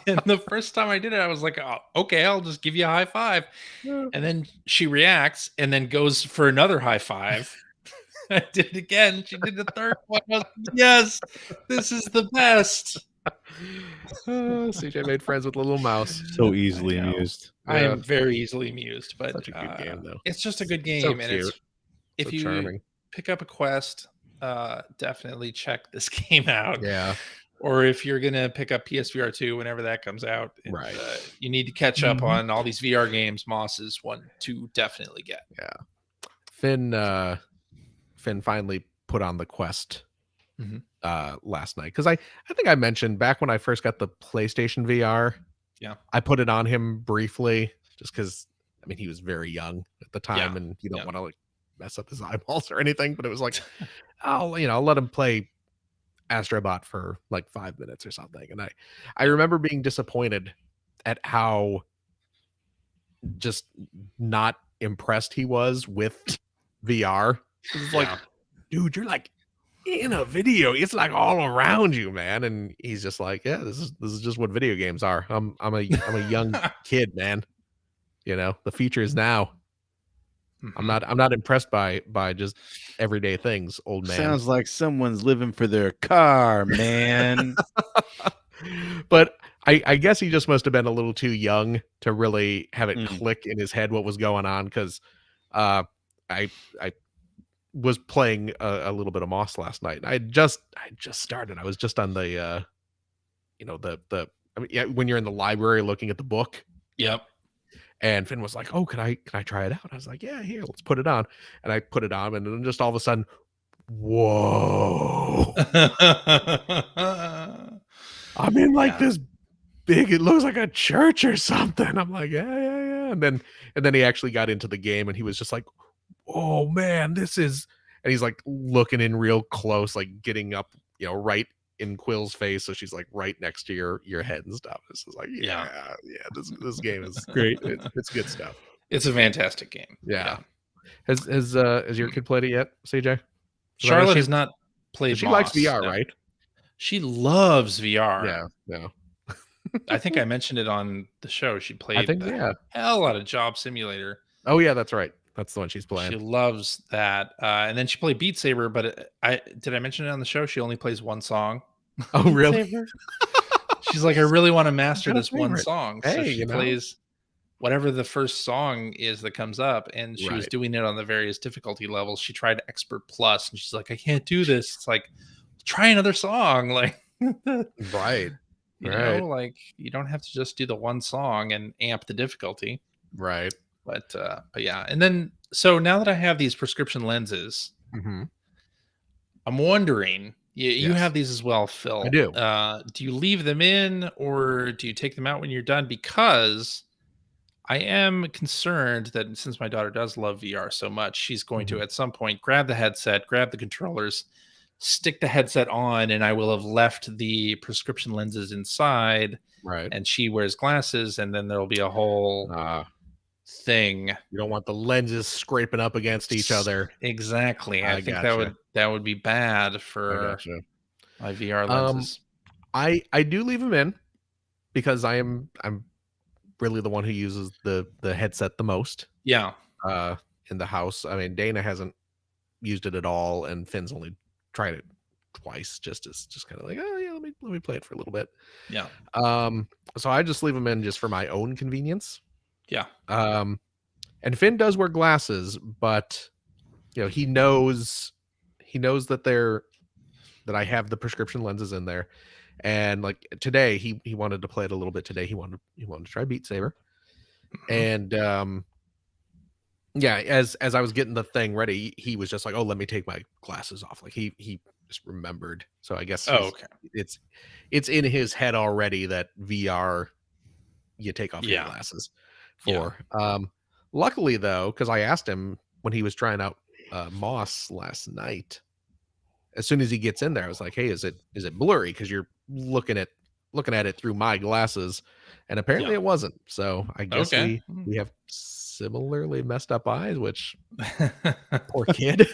And the first time I did it, I was like, oh, okay, I'll just give you a high five. And then she reacts and then goes for another high five. I did it again. She did the third one. I was like, yes, this is the best. CJ made friends with the little mouse. So easily amused. I am very easily amused, but such a good game though. It's just a good game. So and cute. If you charming. Pick up a Quest, definitely check this game out. Yeah. Or if you're gonna pick up PSVR 2 whenever that comes out, right? You need to catch up on all these VR games. Moss is one to definitely get. Yeah. Finn finally put on the Quest last night because I think I mentioned back when I first got the PlayStation VR. Yeah, I put it on him briefly just because I mean he was very young at the time, and you don't want to like mess up his eyeballs or anything. But it was like, I'll let him play Astrobot for like 5 minutes or something, and I remember being disappointed at how just not impressed he was with VR. It's like, dude, you're like in a video. It's like all around you, man. And he's just like, yeah, this is just what video games are. I'm a young kid, man. You know, the future is now. I'm not impressed by just everyday things, old man. Sounds like someone's living for their car, man. But I guess he just must have been a little too young to really have it click in his head what was going on, because I was playing a little bit of Moss last night. I just started. I was just on the when you're in the library looking at the book. Yep. And Finn was like, "Oh, can I try it out?" I was like, "Yeah, here, let's put it on." And I put it on, and then just all of a sudden, whoa! I'm in like this big. It looks like a church or something. I'm like, yeah. And then he actually got into the game, and he was just like, "Oh man, this is." And he's like looking in real close, like getting up, right in Quill's face, so she's like right next to your head and stuff. This is like, this game is great. It's good stuff. It's a fantastic game. Yeah. Has your kid played it yet, CJ? Charlotte has not played. She likes VR, right? She loves VR. Yeah. I think I mentioned it on the show. She played hell out of Job Simulator. Oh yeah, that's right. That's the one she's playing. She loves that. And then she played Beat Saber, but did I mention it on the show? She only plays one song. Oh, really? She's like, I really want to master this one song. Hey, so she plays whatever the first song is that comes up, and she was Right. doing it on the various difficulty levels. She tried Expert Plus, and she's like, I can't do this. It's like, try another song. Like, Right. you Right. know, like you don't have to just do the one song and amp the difficulty. Right. But yeah. And then, so now that I have these prescription lenses, Mm-hmm. I'm wondering, you Yes. have these as well, Phil. I do. Do you leave them in or do you take them out when you're done? Because I am concerned that since my daughter does love VR so much, she's going to Mhm. at some point grab the headset, grab the controllers, stick the headset on, and I will have left the prescription lenses inside. Right. And she wears glasses, and then there'll be a whole thing. You don't want the lenses scraping up against each other. Exactly. I think gotcha. that would be bad I for gotcha. my VR lenses. I do leave them in because I'm really the one who uses the headset the most Yeah. in the house. I mean, Dana hasn't used it at all, and Finn's only tried it twice, just kind of like, oh yeah, let me play it for a little bit. Yeah. So I just leave them in just for my own convenience. Yeah. And Finn does wear glasses, but you know, he knows that I have the prescription lenses in there. And like today, he wanted to play it a little bit today. He wanted to try Beat Saber. And yeah, as I was getting the thing ready, he was just like, oh, let me take my glasses off. Like he just remembered. So I guess okay. it's in his head already that VR, you take off your glasses for. Luckily though, because I asked him when he was trying out Moss last night, as soon as he gets in there, I was like, hey, is it blurry? Because you're looking at it through my glasses, and apparently it wasn't. So I guess we have similarly messed up eyes, which poor kid.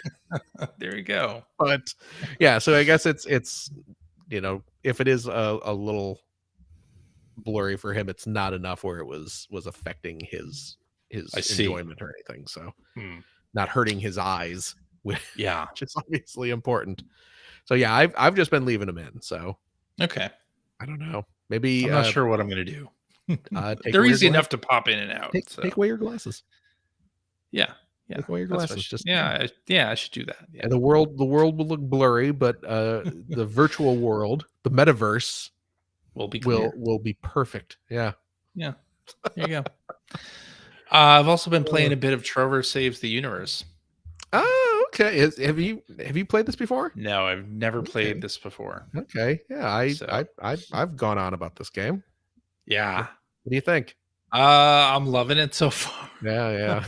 There you go. But yeah, so I guess it's you know, if it is a little blurry for him, it's not enough where it was affecting his enjoyment or anything. So not hurting his eyes, which is obviously important. So yeah, I've just been leaving them in. So okay, I don't know. Maybe I'm not sure what I'm gonna do. They're easy enough to pop in and out. Take away your glasses. Yeah. Take away your glasses. Just I should do that. Yeah. And the world will look blurry, but the virtual world, the metaverse, will be perfect. Yeah. Yeah. There you go. I've also been playing a bit of Trover Saves the Universe. Oh, okay. Have you played this before? No, I've never played this before. Okay. Yeah, I've gone on about this game. Yeah. What do you think? I'm loving it so far. Yeah.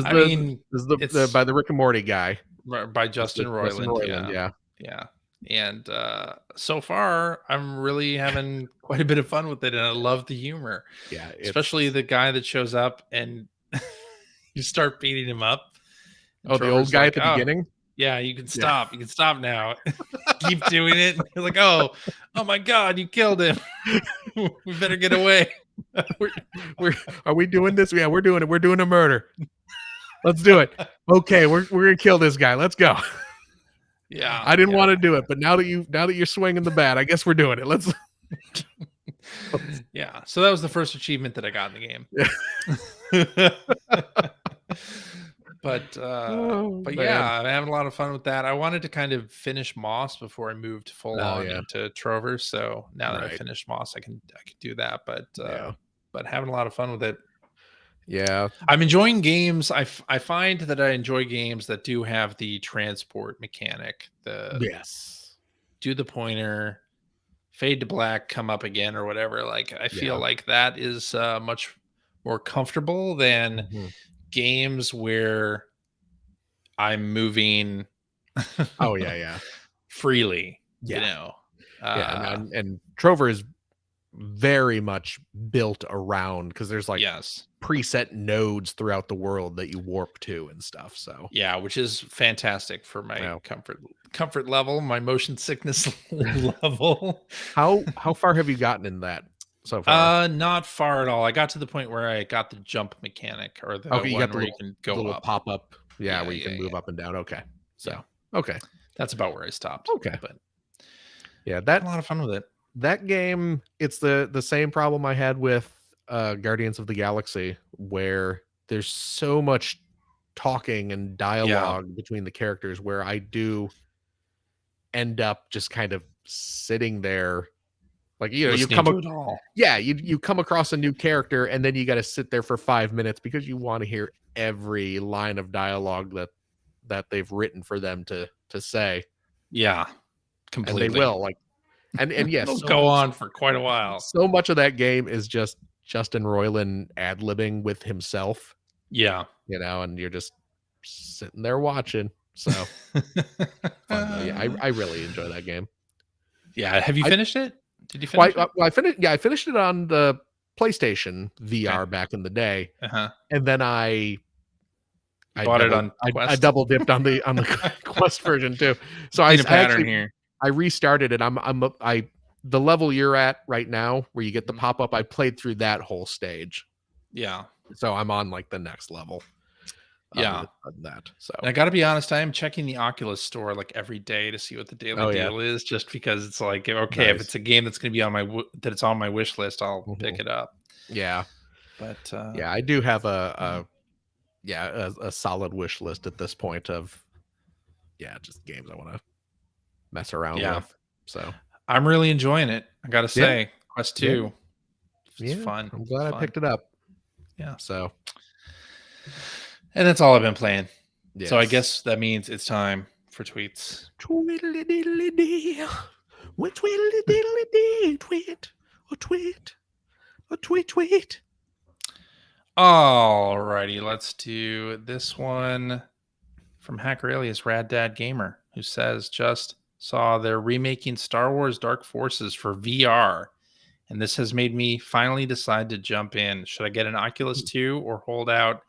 I mean, it's by the Rick and Morty guy, by Justin Roiland. Yeah. And so far, I'm really having quite a bit of fun with it, and I love the humor. Yeah, especially the guy that shows up and you start beating him up. Oh, the old guy at the beginning. Yeah, you can stop. You can stop now. Keep doing it. You're like, oh my God, you killed him. We better get away. Are we doing this? Yeah, we're doing it. We're doing a murder. Let's do it. Okay, we're gonna kill this guy. Let's go. Yeah, I didn't want to do it, but now that you're swinging the bat, I guess we're doing it. Let's. Yeah. So that was the first achievement that I got in the game. But yeah, I'm having a lot of fun with that. I wanted to kind of finish Moss before I moved full on into Trover. So now that I finished Moss, I can do that. But having a lot of fun with it. Yeah, I'm enjoying games. I find that I enjoy games that do have the transport mechanic. Do the pointer, fade to black, come up again, or whatever. Like I feel like that is much more comfortable than games where I'm moving. Freely. You know. And Trover is very much built around because there's like preset nodes throughout the world that you warp to and stuff. So yeah, which is fantastic for my comfort level, my motion sickness level. How far have you gotten in that so far? Not far at all. I got to the point where I got the jump mechanic, or the one where you can go little up. Pop up. Yeah, where you can move up and down. Okay. So okay. That's about where I stopped. Okay. But yeah, that's a lot of fun with it. That game, it's the same problem I had with Guardians of the Galaxy, where there's so much talking and dialogue between the characters, where I do end up just kind of sitting there, like, you know, Listening to it all. you come across a new character and then you got to sit there for 5 minutes because you want to hear every line of dialogue that they've written for them to say. Yeah, completely. And they will, like, and yes, it'll go on for quite a while. So much of that game is just Justin Roiland ad-libbing with himself. Yeah, you know, and you're just sitting there watching. So fun, yeah, I really enjoy that game. Yeah, have you finished it? Did you finish it? I finished. Yeah, I finished it on the PlayStation VR back in the day, and then I bought it on Quest. I double dipped on the Quest version too. So I restarted it. I the level you're at right now, where you get the pop up. I played through that whole stage. Yeah. So I'm on like the next level. Yeah. That. So and I got to be honest, I am checking the Oculus store like every day to see what the daily deal is, just because it's like, okay, if it's a game that's going to be on my wish list, I'll pick it up. Yeah. But yeah, I do have a solid wish list at this point of just games I want to mess around with. So I'm really enjoying it. I got to say, Quest 2. It's fun. I'm glad I picked it up. Yeah. So, and that's all I've been playing. Yes. So I guess that means it's time for tweets. Tweedly-diddly-dee. What tweedly-diddly-dee. Tweet. A tweet. A tweet. Alrighty, let's do this one from Hacker Alias Rad Dad Gamer, who says, just saw they're remaking Star Wars Dark Forces for VR, and this has made me finally decide to jump in. Should I get an Oculus 2 or hold out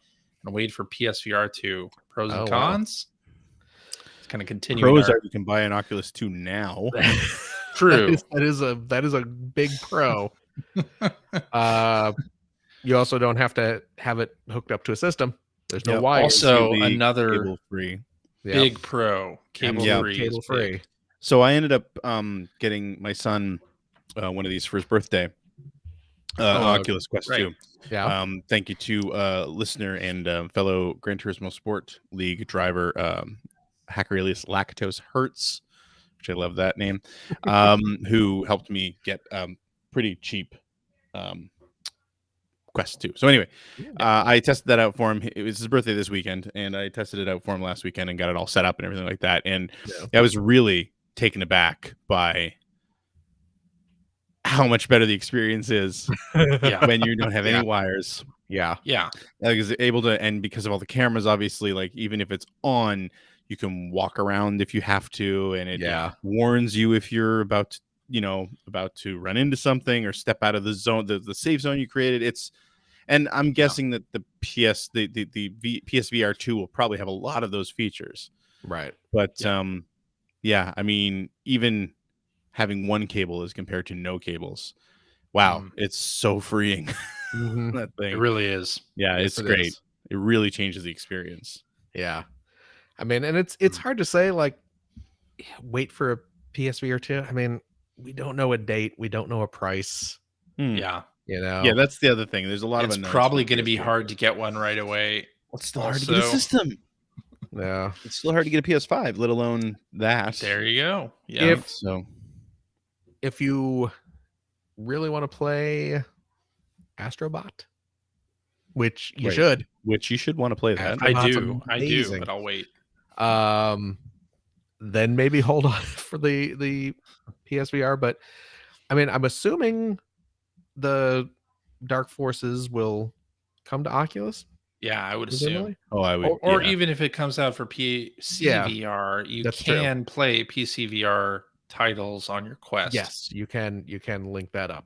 and wait for PSVR 2? Pros and cons? Wow. It's kind of continuing. Pros are you can buy an Oculus 2 now. True. that is a big pro. You also don't have to have it hooked up to a system. There's no wires. Also, another cable free. Big pro. Cable free. So I ended up getting my son one of these for his birthday. Oculus Quest 2. Yeah. Thank you to listener and fellow Gran Turismo Sport League driver Hacker Alias Lactose Hertz, which I love that name, who helped me get pretty cheap Quest 2. So anyway, I tested that out for him. It was his birthday this weekend, and I tested it out for him last weekend and got it all set up and everything like that. And I was really taken aback by how much better the experience is when you don't have any wires. Yeah. Like, is able to, and because of all the cameras, obviously, like even if it's on, you can walk around if you have to, and it warns you if you're about to run into something or step out of the zone, the safe zone you created. And I'm guessing that the PSVR 2 will probably have a lot of those features. Right. But I mean, even having one cable as compared to no cables. Wow, it's so freeing. That thing. It really is. Yeah, it's great. It really changes the experience. Yeah. I mean, and it's hard to say, like, wait for a PSVR 2. I mean, we don't know a date. We don't know a price. Yeah. You know? Yeah, that's the other thing. There's a lot of unknowns. It's probably going to be hard to get one right away. It's still hard to get a system. Yeah. It's still hard to get a PS5, let alone that. There you go. Yeah. If you really want to play Astrobot, which you should want to play that. I do, but I'll wait. Then maybe hold on for the PSVR. But I mean, I'm assuming the Dark Forces will come to Oculus. Yeah, I would assume. Oh, I would. Or even if it comes out for PCVR, you can play PCVR titles on your Quest. Yes, you can link that up.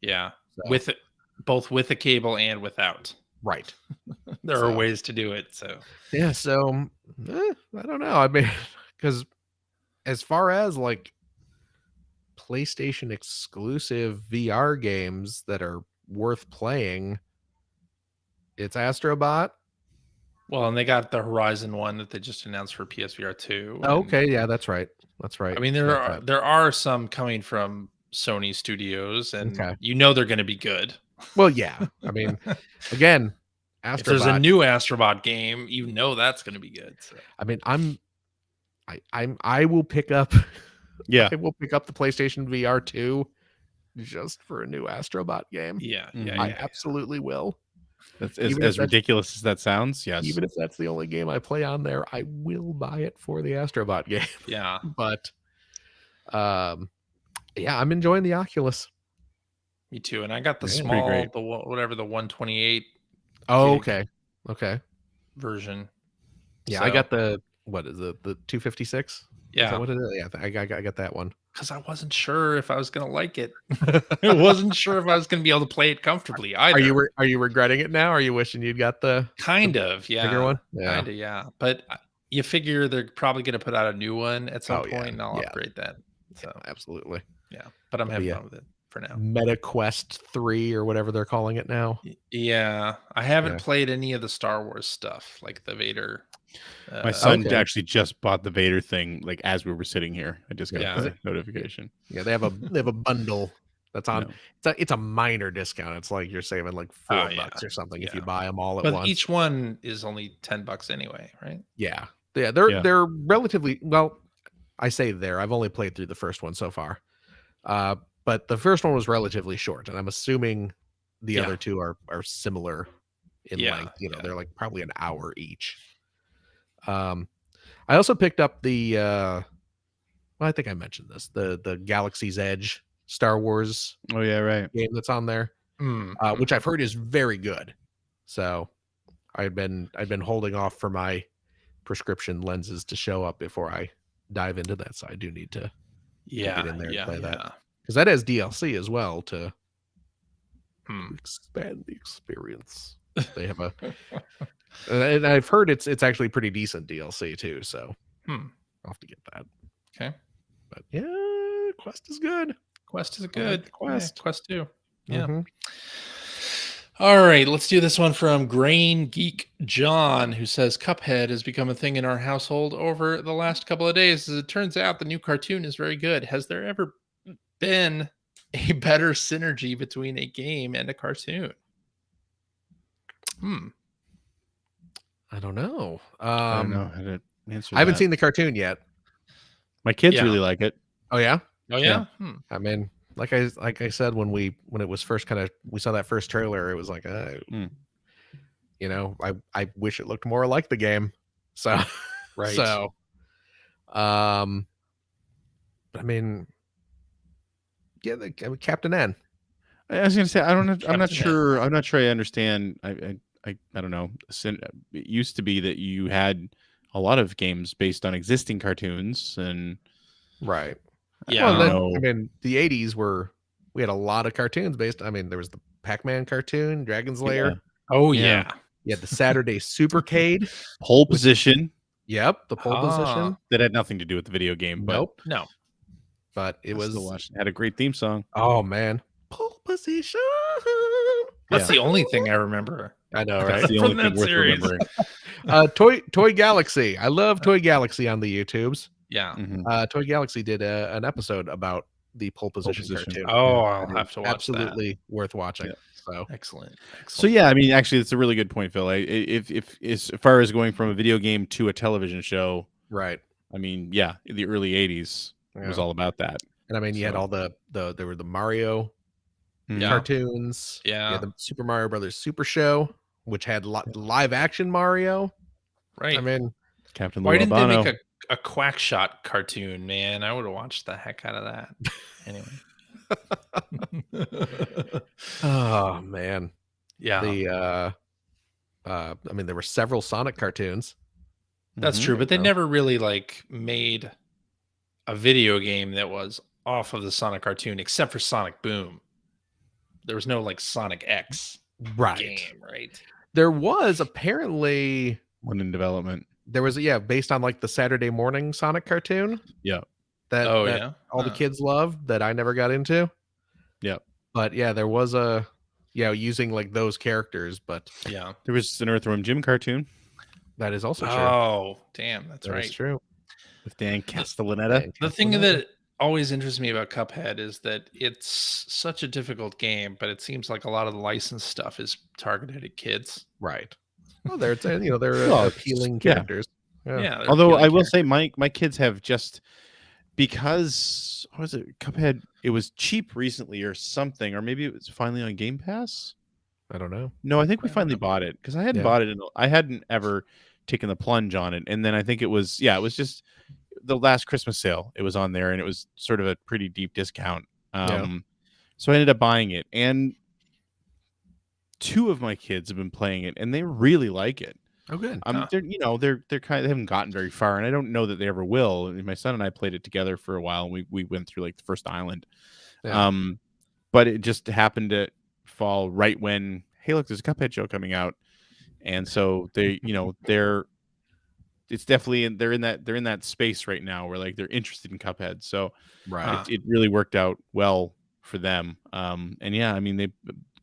Yeah, with it, both with a cable and without. Right. There are ways to do it. So yeah. So I don't know. I mean, because as far as like PlayStation exclusive VR games that are worth playing, it's Astrobot. Well, and they got the Horizon one that they just announced for PSVR 2. Oh, okay, yeah, that's right. I mean, there are some coming from Sony Studios, and they're going to be good. Well, yeah. I mean, again, If there's a Astrobot. new Astrobot game, that's going to be good. So. I mean, I will pick up. Yeah. I will pick up the PlayStation VR 2 just for a new Astrobot game. Yeah, I absolutely will. That's as ridiculous as that sounds. Yes. Even if that's the only game I play on there, I will buy it for the Astrobot game. Yeah. But yeah, I'm enjoying the Oculus. Me too. And I got the Yeah, small, pretty great. the whatever, the 128 Oh, gig okay. version. Yeah, So, I got the what is it? The 256? Is yeah, that what it is? Yeah, I got that one. because I wasn't sure if I was going to like it. I wasn't sure if I was going to be able to play it comfortably either. Are you regretting it now? Are you wishing you'd got the Kind of, yeah. bigger one? Yeah. Kind of, yeah. But you figure they're probably going to put out a new one at some Oh, yeah. point, and I'll Yeah. upgrade that. So, Absolutely. yeah. But I'm having Yeah. fun with it for now. Meta Quest 3 or whatever they're calling it now. Yeah. I haven't Yeah. played any of the Star Wars stuff, like the Vader. My son Okay. actually just bought the Vader thing like as we were sitting here. I just got Yeah. the notification. Yeah, they have a bundle that's on. No. It's a minor discount. It's like you're saving like $4 yeah. or something if Yeah. you buy them all at But once. each one is only $10 anyway, right? Yeah, Yeah. they're relatively well. I say I've only played through the first one so far, but the first one was relatively short, and I'm assuming the Yeah. other two are similar in Yeah, length. yeah. They're like probably an hour each. I also picked up the. Well, I think I mentioned this the Galaxy's Edge Star Wars Oh yeah, right. game that's on there, which I've heard is very good. So I've been holding off for my prescription lenses to show up before I dive into that. So I do need to get in there and play that, because that has DLC as well to expand the experience. They have a, and I've heard it's actually pretty decent DLC too. So I'll have to get that. Okay. But yeah, Quest is good. Quest is I like good. the Quest. Yeah, Quest 2. Yeah. Mhm. All right, let's do this one from Grain Geek John, who says Cuphead has become a thing in our household over the last couple of days. As it turns out, the new cartoon is very good. Has there ever been a better synergy between a game and a cartoon? I don't know. I don't know how to answer I haven't that. seen the cartoon yet. My kids Yeah. really like it. Oh yeah. Oh yeah. I mean, like I said when it was first we saw that first trailer, it was like, you know, I wish it looked more like the game. So Right. So, I mean, yeah, Captain N. I was gonna say I'm not Captain sure. I'm not sure I understand. I don't know. It used to be that you had a lot of games based on existing cartoons, and Right. Yeah. Well, know. I mean, the 80s we had a lot of cartoons based. I mean, there was the Pac-Man cartoon, Dragon's Lair. Oh Yeah. yeah. You had the Saturday Supercade. Pole Position Yep, the pole position. that had nothing to do with the video game. But Nope. No. But it was had a great theme song. Oh man, pole position. That's the only thing I remember. I know, That's right? the From only that thing worth series. remembering. Toy Galaxy. I love Toy Galaxy on the YouTubes. Yeah. Mhm. Toy Galaxy did an episode about the pole position Position. cartoon. Oh, Yeah, I'll and have to watch absolutely worth watching. Yeah. So that. Excellent. So yeah, I mean, actually, it's a really good point, Phil. If as far as going from a video game to a television show, right. I mean, yeah, the early '80s was Yeah. all about that. And I mean, you had So- all there were the Mario Yeah. cartoons. Yeah. You had the Super Mario Brothers Super Show, which had live action Mario. Right. I mean, Captain Why Lou didn't they Albano. make a Quackshot cartoon, man? I would have watched the heck out of that. Anyway. oh man. Yeah. The I mean, there were several Sonic cartoons. That's Mhm. true, but they So- never really like made a video game that was off of the Sonic cartoon, except for Sonic Boom. There was no like Sonic X Right. game, right? There was apparently One in development. there was based on like the Saturday morning Sonic cartoon. Yeah. That Oh that yeah, all the Huh. kids loved that I never got into. Yep. But yeah, there was using like those characters, but Yeah. There was an Earthworm Jim cartoon that is also true. Oh damn, that's That is right. true. with Dan Castellaneta. The thing that always interests me about Cuphead is that it's such a difficult game, but it seems like a lot of the licensed stuff is targeted at kids. Right. Well, they're they're Well, appealing yeah. characters. Yeah. Yeah. they're Although appealing I will characters. say my kids have just because what was it Cuphead? It was cheap recently or something, or maybe it was finally on Game Pass. I don't know. No, I think we I don't finally know. bought it because I hadn't Yeah. bought it. I hadn't ever taken the plunge on it, and then I think it was it was just the last Christmas sale. It was on there, and it was sort of a pretty deep discount. So I ended up buying it, and two of my kids have been playing it, and they really like it. Oh, good. They're kind of, they haven't gotten very far, and I don't know that they ever will. My son and I played it together for a while, and we went through like the first island. Yeah. But it just happened to fall right when, hey, look, there's a Cuphead show coming out, and so it's definitely they're in that space right now where like they're interested in Cuphead. So Right. it really worked out well for them. And yeah, I mean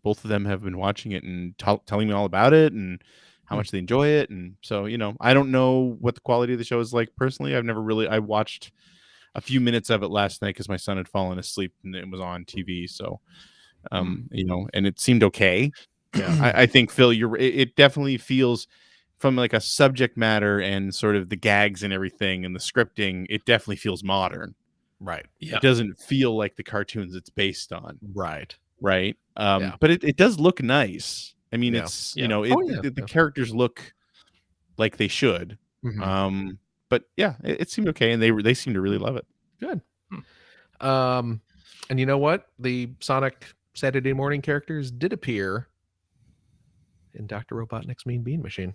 both of them have been watching it and telling me all about it and how much they enjoy it. And so I don't know what the quality of the show is like personally. I watched a few minutes of it last night because my son had fallen asleep and it was on TV. So and it seemed okay. Yeah. I think Phil, it definitely feels from like a subject matter and sort of the gags and everything and the scripting, it definitely feels modern. Right. Yeah. It doesn't feel like the cartoons it's based on. Right. Right. Yeah. But it does look nice. I mean, Yeah. it's Yeah. the characters look like they should. Mhm. But yeah, it seemed okay, and they seem to really love it. Good. And you know what? The Sonic Saturday morning characters did appear in Dr. Robotnik's Mean Bean Machine.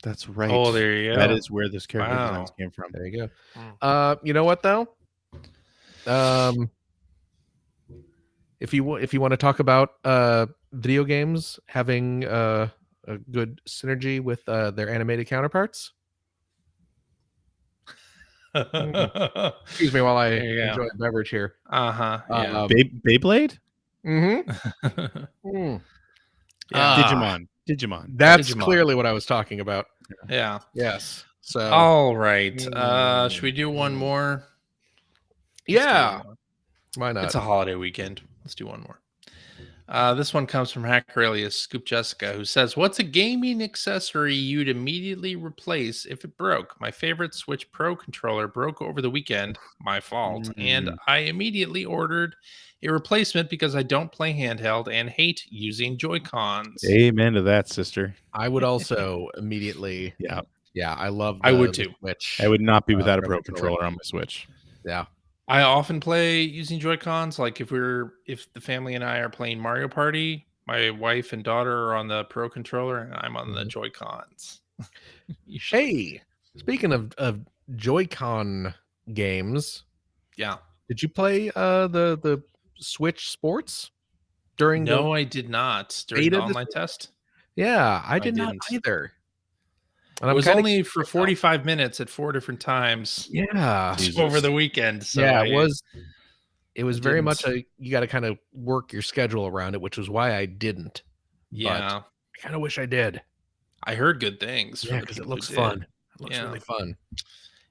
That's right. Oh, there you go. That is where those character Wow. designs came from. There you go. You know what though? If you want to talk about video games having a good synergy with their animated counterparts, excuse me while I There you go. enjoy a beverage here. Yeah. Beyblade? Mm-hmm. Yeah. Digimon. That's Digimon. clearly what I was talking about. Yeah. Yes. So All right. Should we do one more? yeah. Why not? It's a holiday weekend. Let's do one more. This one comes from hacker alias Scoop Jessica, who says, "What's a gaming accessory you'd immediately replace if it broke? My favorite Switch Pro controller broke over the weekend. My fault. And I immediately ordered a replacement because I don't play handheld and hate using Joy-Cons." Amen to that, sister. I would also immediately. Yeah. Yeah, I love. I would the too. Switch. I would not be without a Pro Pro controller on my Switch. Yeah. I often play using Joy-Cons. Like if the family and I are playing Mario Party, my wife and daughter are on the Pro controller and I'm on the Joy-Cons. Hey, speaking of Joy-Con games, Yeah. did you play the Switch Sports during No, I did not during beta the this online week? test. Yeah, I did not didn't. either. And It I'm was kinda only curious for myself. 45 minutes at 4 different times Yeah. over the weekend. So Yeah, it was very didn't. much you got to kind of work your schedule around it, which was why I didn't. Yeah. I kind of wish I did. I heard good things. Yeah, because it looks fun. It looks really fun.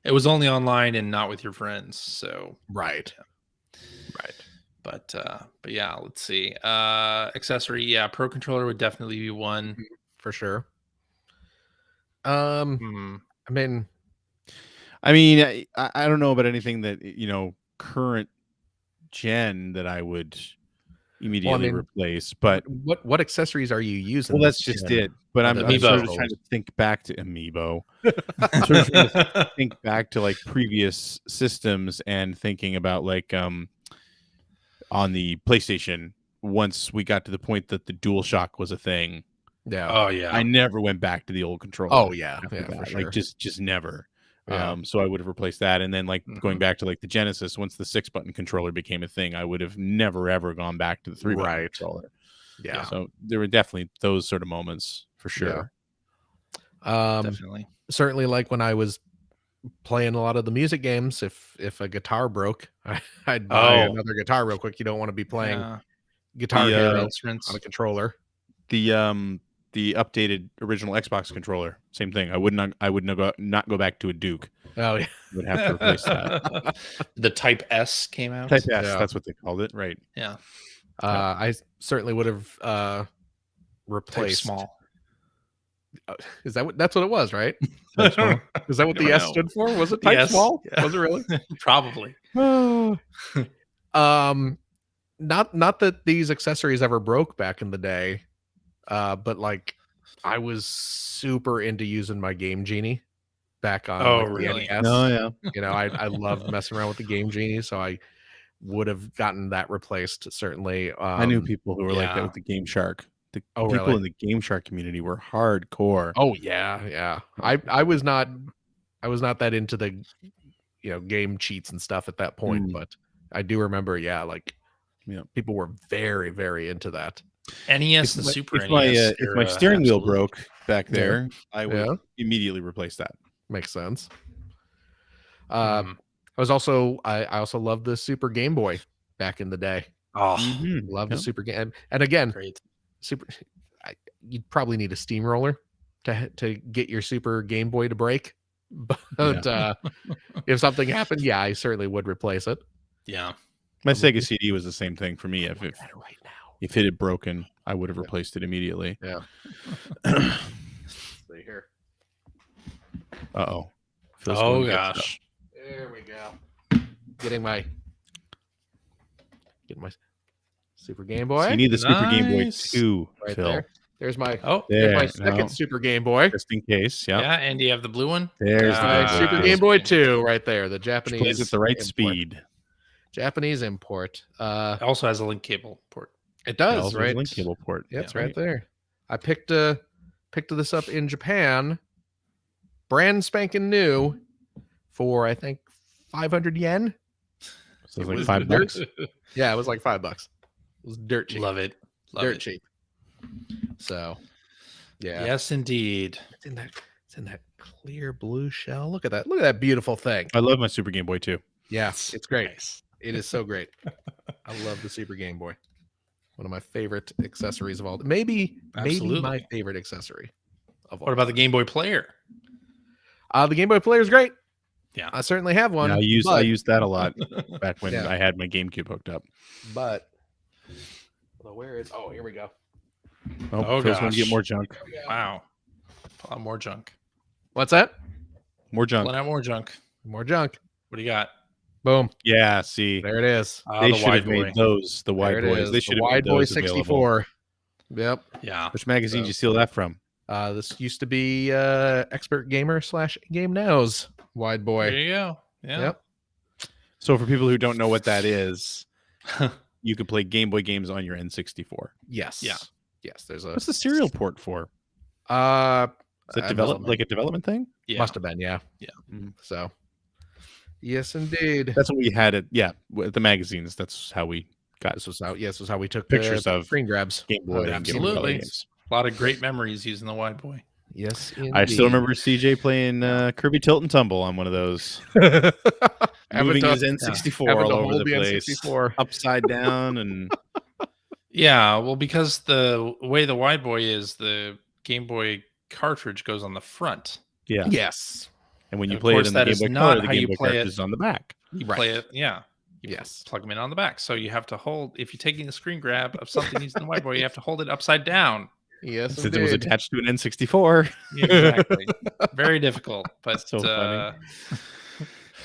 It was only online and not with your friends. So Right. yeah. Right. But yeah, let's see. Accessory, yeah, Pro controller would definitely be one. For sure. Hmm. I mean, I don't know about anything that current gen that I would immediately replace, but what accessories are you using? well, that's just it. But I'm sort of Amiibo. trying to think back to Amiibo. I'm sort of trying to think back to like previous systems and thinking about like on the PlayStation once we got to the point that the DualShock was a thing. Yeah. Oh yeah. I never went back to the old controller. Oh yeah. after Yeah, that. for sure. Like just never. Yeah. So I would have replaced that, and then like going back to like the Genesis, once the 6-button controller became a thing, I would have never ever gone back to the 3-button controller. Yeah. So there were definitely those sort of moments for sure. Definitely. Certainly, like when I was playing a lot of the music games, if a guitar broke, I'd buy another guitar real quick. You don't want to be playing Guitar Hero instruments on a controller. The the updated original Xbox controller. Same thing. I would not go back to a Duke. Oh yeah. Would have to replace that. The Type S came out. Type S, Yeah. that's what they called it, right? Yeah. I certainly would have Type replaced. small. Is that what? That's what it was, right? Type small. Is that what the don't S know. stood for? Was it type Yes. small? Yeah. Was it really? Probably. Not that these accessories ever broke back in the day, but like I was super into using my Game Genie back on. Oh, like, the really? NES. No, yeah. You know, I loved messing around with the Game Genie, so I would have gotten that replaced certainly. I knew people who were like that yeah. with the Game Shark. The Oh, people really? in the Game Shark community were hardcore. Oh yeah. I was not that into the game cheats and stuff at that point, but I do remember, like people were very, very into that. NES and Super if NES. if my steering wheel absolutely. broke back there, I would Yeah. immediately replace that. Makes sense. I also loved the Super Game Boy back in the day. Oh, Love the Super Game, and again, great. You'd probably need a steamroller to get your Super Game Boy to break. But if something happened, I certainly would replace it. Yeah. My Sega CD was the same thing for me. If it Right now. if it had broken, I would have replaced it immediately. Yeah. See here. Uh-oh. Oh gosh. There we go. Getting my Super Game Boy. So you need the Super Game Boy Nice. 2, right Phil. there. There's my There, my second now, Super Game Boy. just in case. Yeah. Yeah, and do you have the blue one? There's My the Super Game Boy 2 right there. The Japanese Plays at the right import. speed. Japanese import. It also has a link cable port. It does, Also right? Link cable port. Yeah, it's Yeah. right there. I picked this up in Japan, brand spanking new, for I think 500 yen. So it's It like was $5. Yeah, it was like $5. It was dirt cheap. Love it. Love dirt it. cheap. So, yeah. Yes, indeed. It's in that clear blue shell. Look at that. Look at that beautiful thing. I love my Super Game Boy 2. Yeah, it's great. Nice. It is so great. I love the Super Game Boy. One of my favorite accessories of all. Maybe my Absolutely. favorite accessory of all. What about the Game Boy Player? The Game Boy Player is great. Yeah. I certainly have one. Yeah, I used that a lot back when Yeah. I had my GameCube hooked up. But where is? Oh, here we go. Oh, Phil's going to get gosh. more junk. Wow. Pull out more junk. What's that? More junk. Pulling out more junk. More junk. What do you got? Boom. Yeah, see. There it is. They The should have wide boy. made those, the There wide it boys. is. They The should have Wide made Boy those available. 64. Yep. Yeah. Which magazine did So- you steal that from? This used to be Expert Gamer / Game Now's Wide There Boy. you go. Yeah. Yep. So for people who don't know what that is, you could play Game Boy games on your N64. Yes. Yeah. Yes. There's a What's the serial port for? Is that development. like a development thing? Yeah. Must have been. Yeah. Yeah. So. Yes, indeed. That's what we had at the magazines. That's how we got This was how we took pictures of screen grabs. Game Boy and Game Boy Absolutely. Color games. A lot of great memories using the wide boy. Yes, I still remember CJ playing Kirby Tilt and Tumble on one of those, moving his N64 all over the place, N64. upside down, and Yeah, well, because the way the wide boy is, the Game Boy cartridge goes on the front. yeah. Yes. And when you Of play it course, in the that Game is Boy not Color, the how Game you Boy play it. cartridge is on the back. You Right. play it, yeah. You Yes. plug them in on the back. So you have to hold, if you're taking the screen grab of something using the wide boy, you have to hold it upside down. Yes, Since it was indeed. attached to an N64. Yeah, exactly. Very difficult, but So funny.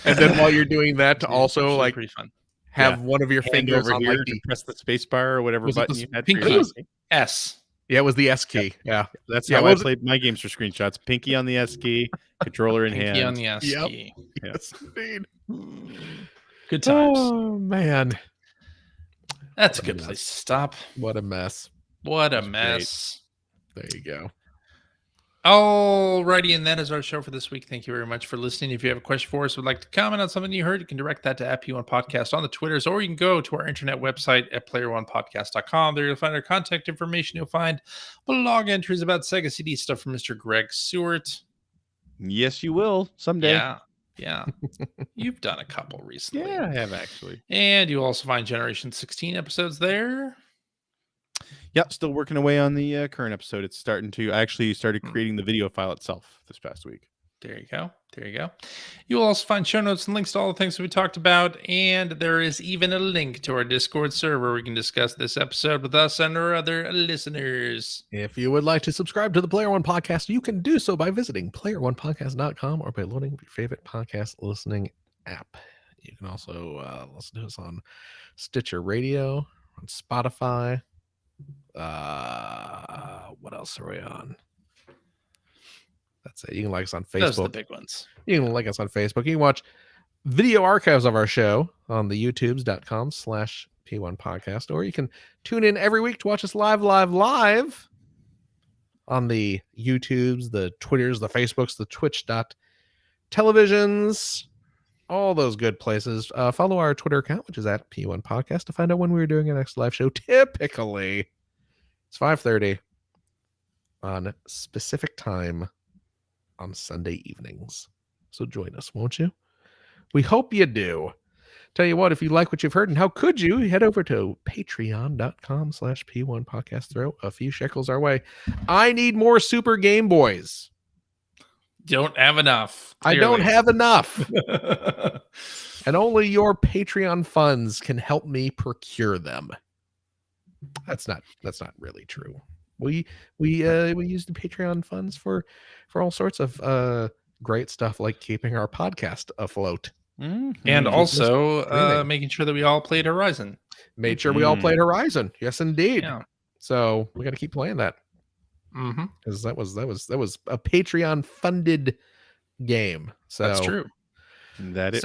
And then while you're doing that, to it's also actually like pretty fun. have one of your Hand fingers over on here like to the press the space bar or whatever Was it button the you had. pinky? for your mouse. S. Yeah, it was the S key. Yeah. That's Yeah, how what I was it? played my games for screenshots. Pinky on the S key, controller in Pinky on hand. the S Yep. key. Yes, indeed. Good times. Oh man, That's a what a good mess. place to stop. what a mess. What a That's great. mess. There you go. Alrighty, and that is our show for this week. Thank you very much for listening. If you have a question for us, would like to comment on something you heard, you can direct that to @P1 Podcast on the Twitters, or you can go to our internet website at player1podcast.com. There you'll find our contact information. You'll find blog entries about Sega CD stuff from Mr. Greg Seward. Yes, you will someday. Yeah. You've done a couple recently. Yeah, I have actually. And you also find Generation 16 episodes there. Yeah, still working away on the current episode. It's starting to. I actually started creating the video file itself this past week. There you go. There you go. You will also find show notes and links to all the things that we talked about. And there is even a link to our Discord server where we can discuss this episode with us and our other listeners. If you would like to subscribe to the Player One Podcast, you can do so by visiting playeronepodcast.com or by loading your favorite podcast listening app. You can also listen to us on Stitcher Radio, on Spotify. What else are we on? That's it. You can like us on Facebook. Those are the big ones. You can like us on Facebook. You can watch video archives of our show on the youtubes.com/P1 podcast, or you can tune in every week to watch us live on the YouTubes, the Twitters, the Facebooks, the Twitch.televisions, all those good places. Follow our Twitter account, which is at P1 podcast, to find out when we're doing our next live show. Typically, it's 5:30 on specific time on Sunday evenings. So join us, won't you? We hope you do. Tell you what, if you like what you've heard, and how could you, head over to patreon.com/P1 podcast. Throw a few shekels our way. I need more Super Game Boys. Don't have enough. Clearly. I don't have enough. And only your Patreon funds can help me procure them. That's not really true. We use the Patreon funds for all sorts of great stuff, like keeping our podcast afloat. And also making sure that we all played Horizon. Made sure we all played Horizon. Yes, indeed. Yeah. So we got to keep playing that. Because that was a Patreon funded game. So that's true.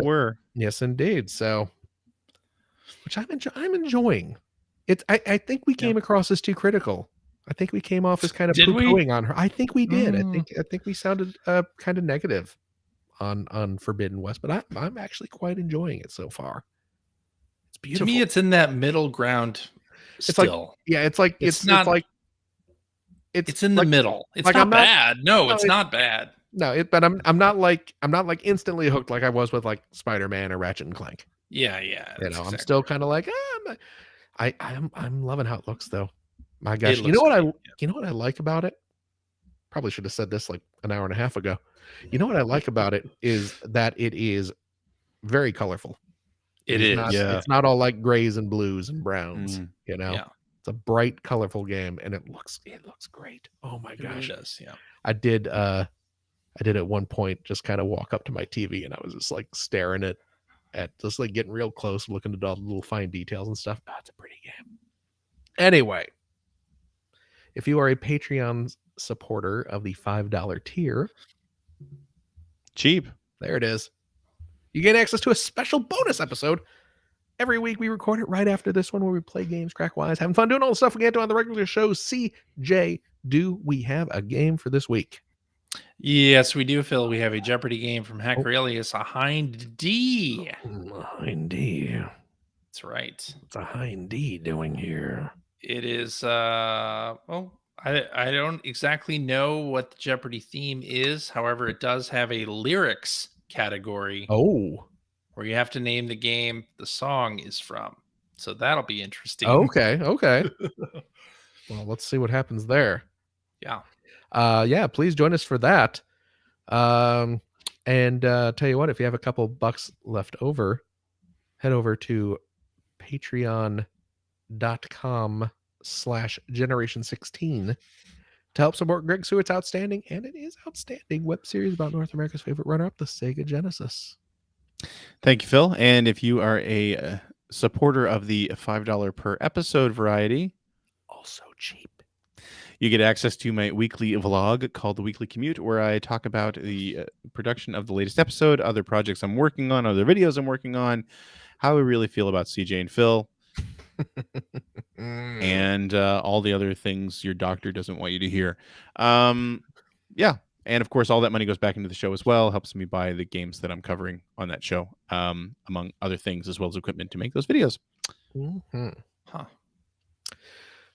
Were. Yes, indeed. So, which I'm enjoying. It. I think we came across as too critical. I think we came off as kind of poo-pooing on her. I think we did. I think we sounded kind of negative on Forbidden West, but I'm actually quite enjoying it so far. It's beautiful. To me, it's in that middle ground. It's in the middle. It's like not bad. No, it's not bad. No, but I'm not like instantly hooked like I was with like Spider-Man or Ratchet and Clank. Yeah. I'm still kind of like I'm loving how it looks though. My gosh, you know what I like about it? Probably should have said this like an hour and a half ago. You know what I like about it is that it is very colorful. It's not all like grays and blues and browns. It's a bright, colorful game, and it looks great. Oh my gosh, it does. Yeah, I did at one point just kind of walk up to my TV and I was just like staring at just like getting real close, looking at all the little fine details and stuff. Oh, it's a pretty game. Anyway, if you are a Patreon supporter of the $5 tier, cheap. There it is. You get access to a special bonus episode. Every week we record it right after this one where we play games, crack wise, having fun, doing all the stuff we can't do on the regular show. CJ, do we have a game for this week? Yes, we do, Phil. We have a Jeopardy game from Hacker Alias, a Hind D. Hind D. That's right. What's a Hind D doing here? It is, I don't exactly know what the Jeopardy theme is. However, it does have a lyrics category. Oh. Where you have to name the game the song is from. So that'll be interesting. Okay. Well, let's see what happens there. Yeah. Please join us for that. And tell you what, if you have a couple bucks left over, head over to patreon.com/generation16 to help support Greg Stewart's outstanding, and it is outstanding, web series about North America's favorite runner-up, the Sega Genesis. Thank you, Phil. And if you are a supporter of the $5 per episode variety, also cheap, you get access to my weekly vlog called The Weekly Commute, where I talk about the production of the latest episode, other projects I'm working on, other videos I'm working on, how I really feel about CJ and Phil, and all the other things your doctor doesn't want you to hear. And of course, all that money goes back into the show as well, helps me buy the games that I'm covering on that show, among other things, as well as equipment to make those videos. Huh.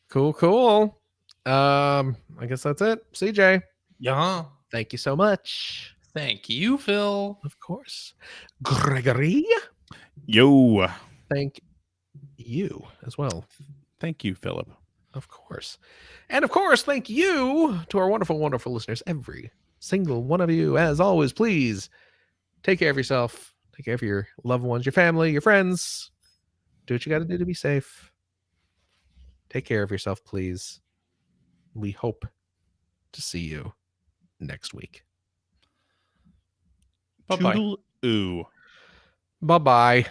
Cool. I guess that's it. CJ. Yeah. Thank you so much. Thank you, Phil. Of course. Gregory. Yo. Thank you as well. Thank you, Philip. Of course. And of course, thank you to our wonderful, wonderful listeners, every single one of you. As always, please take care of yourself, take care of your loved ones, your family, your friends. Do what you got to do to be safe. Take care of yourself, please. We hope to see you next week. Bye-bye. Toodle-oo. Bye-bye.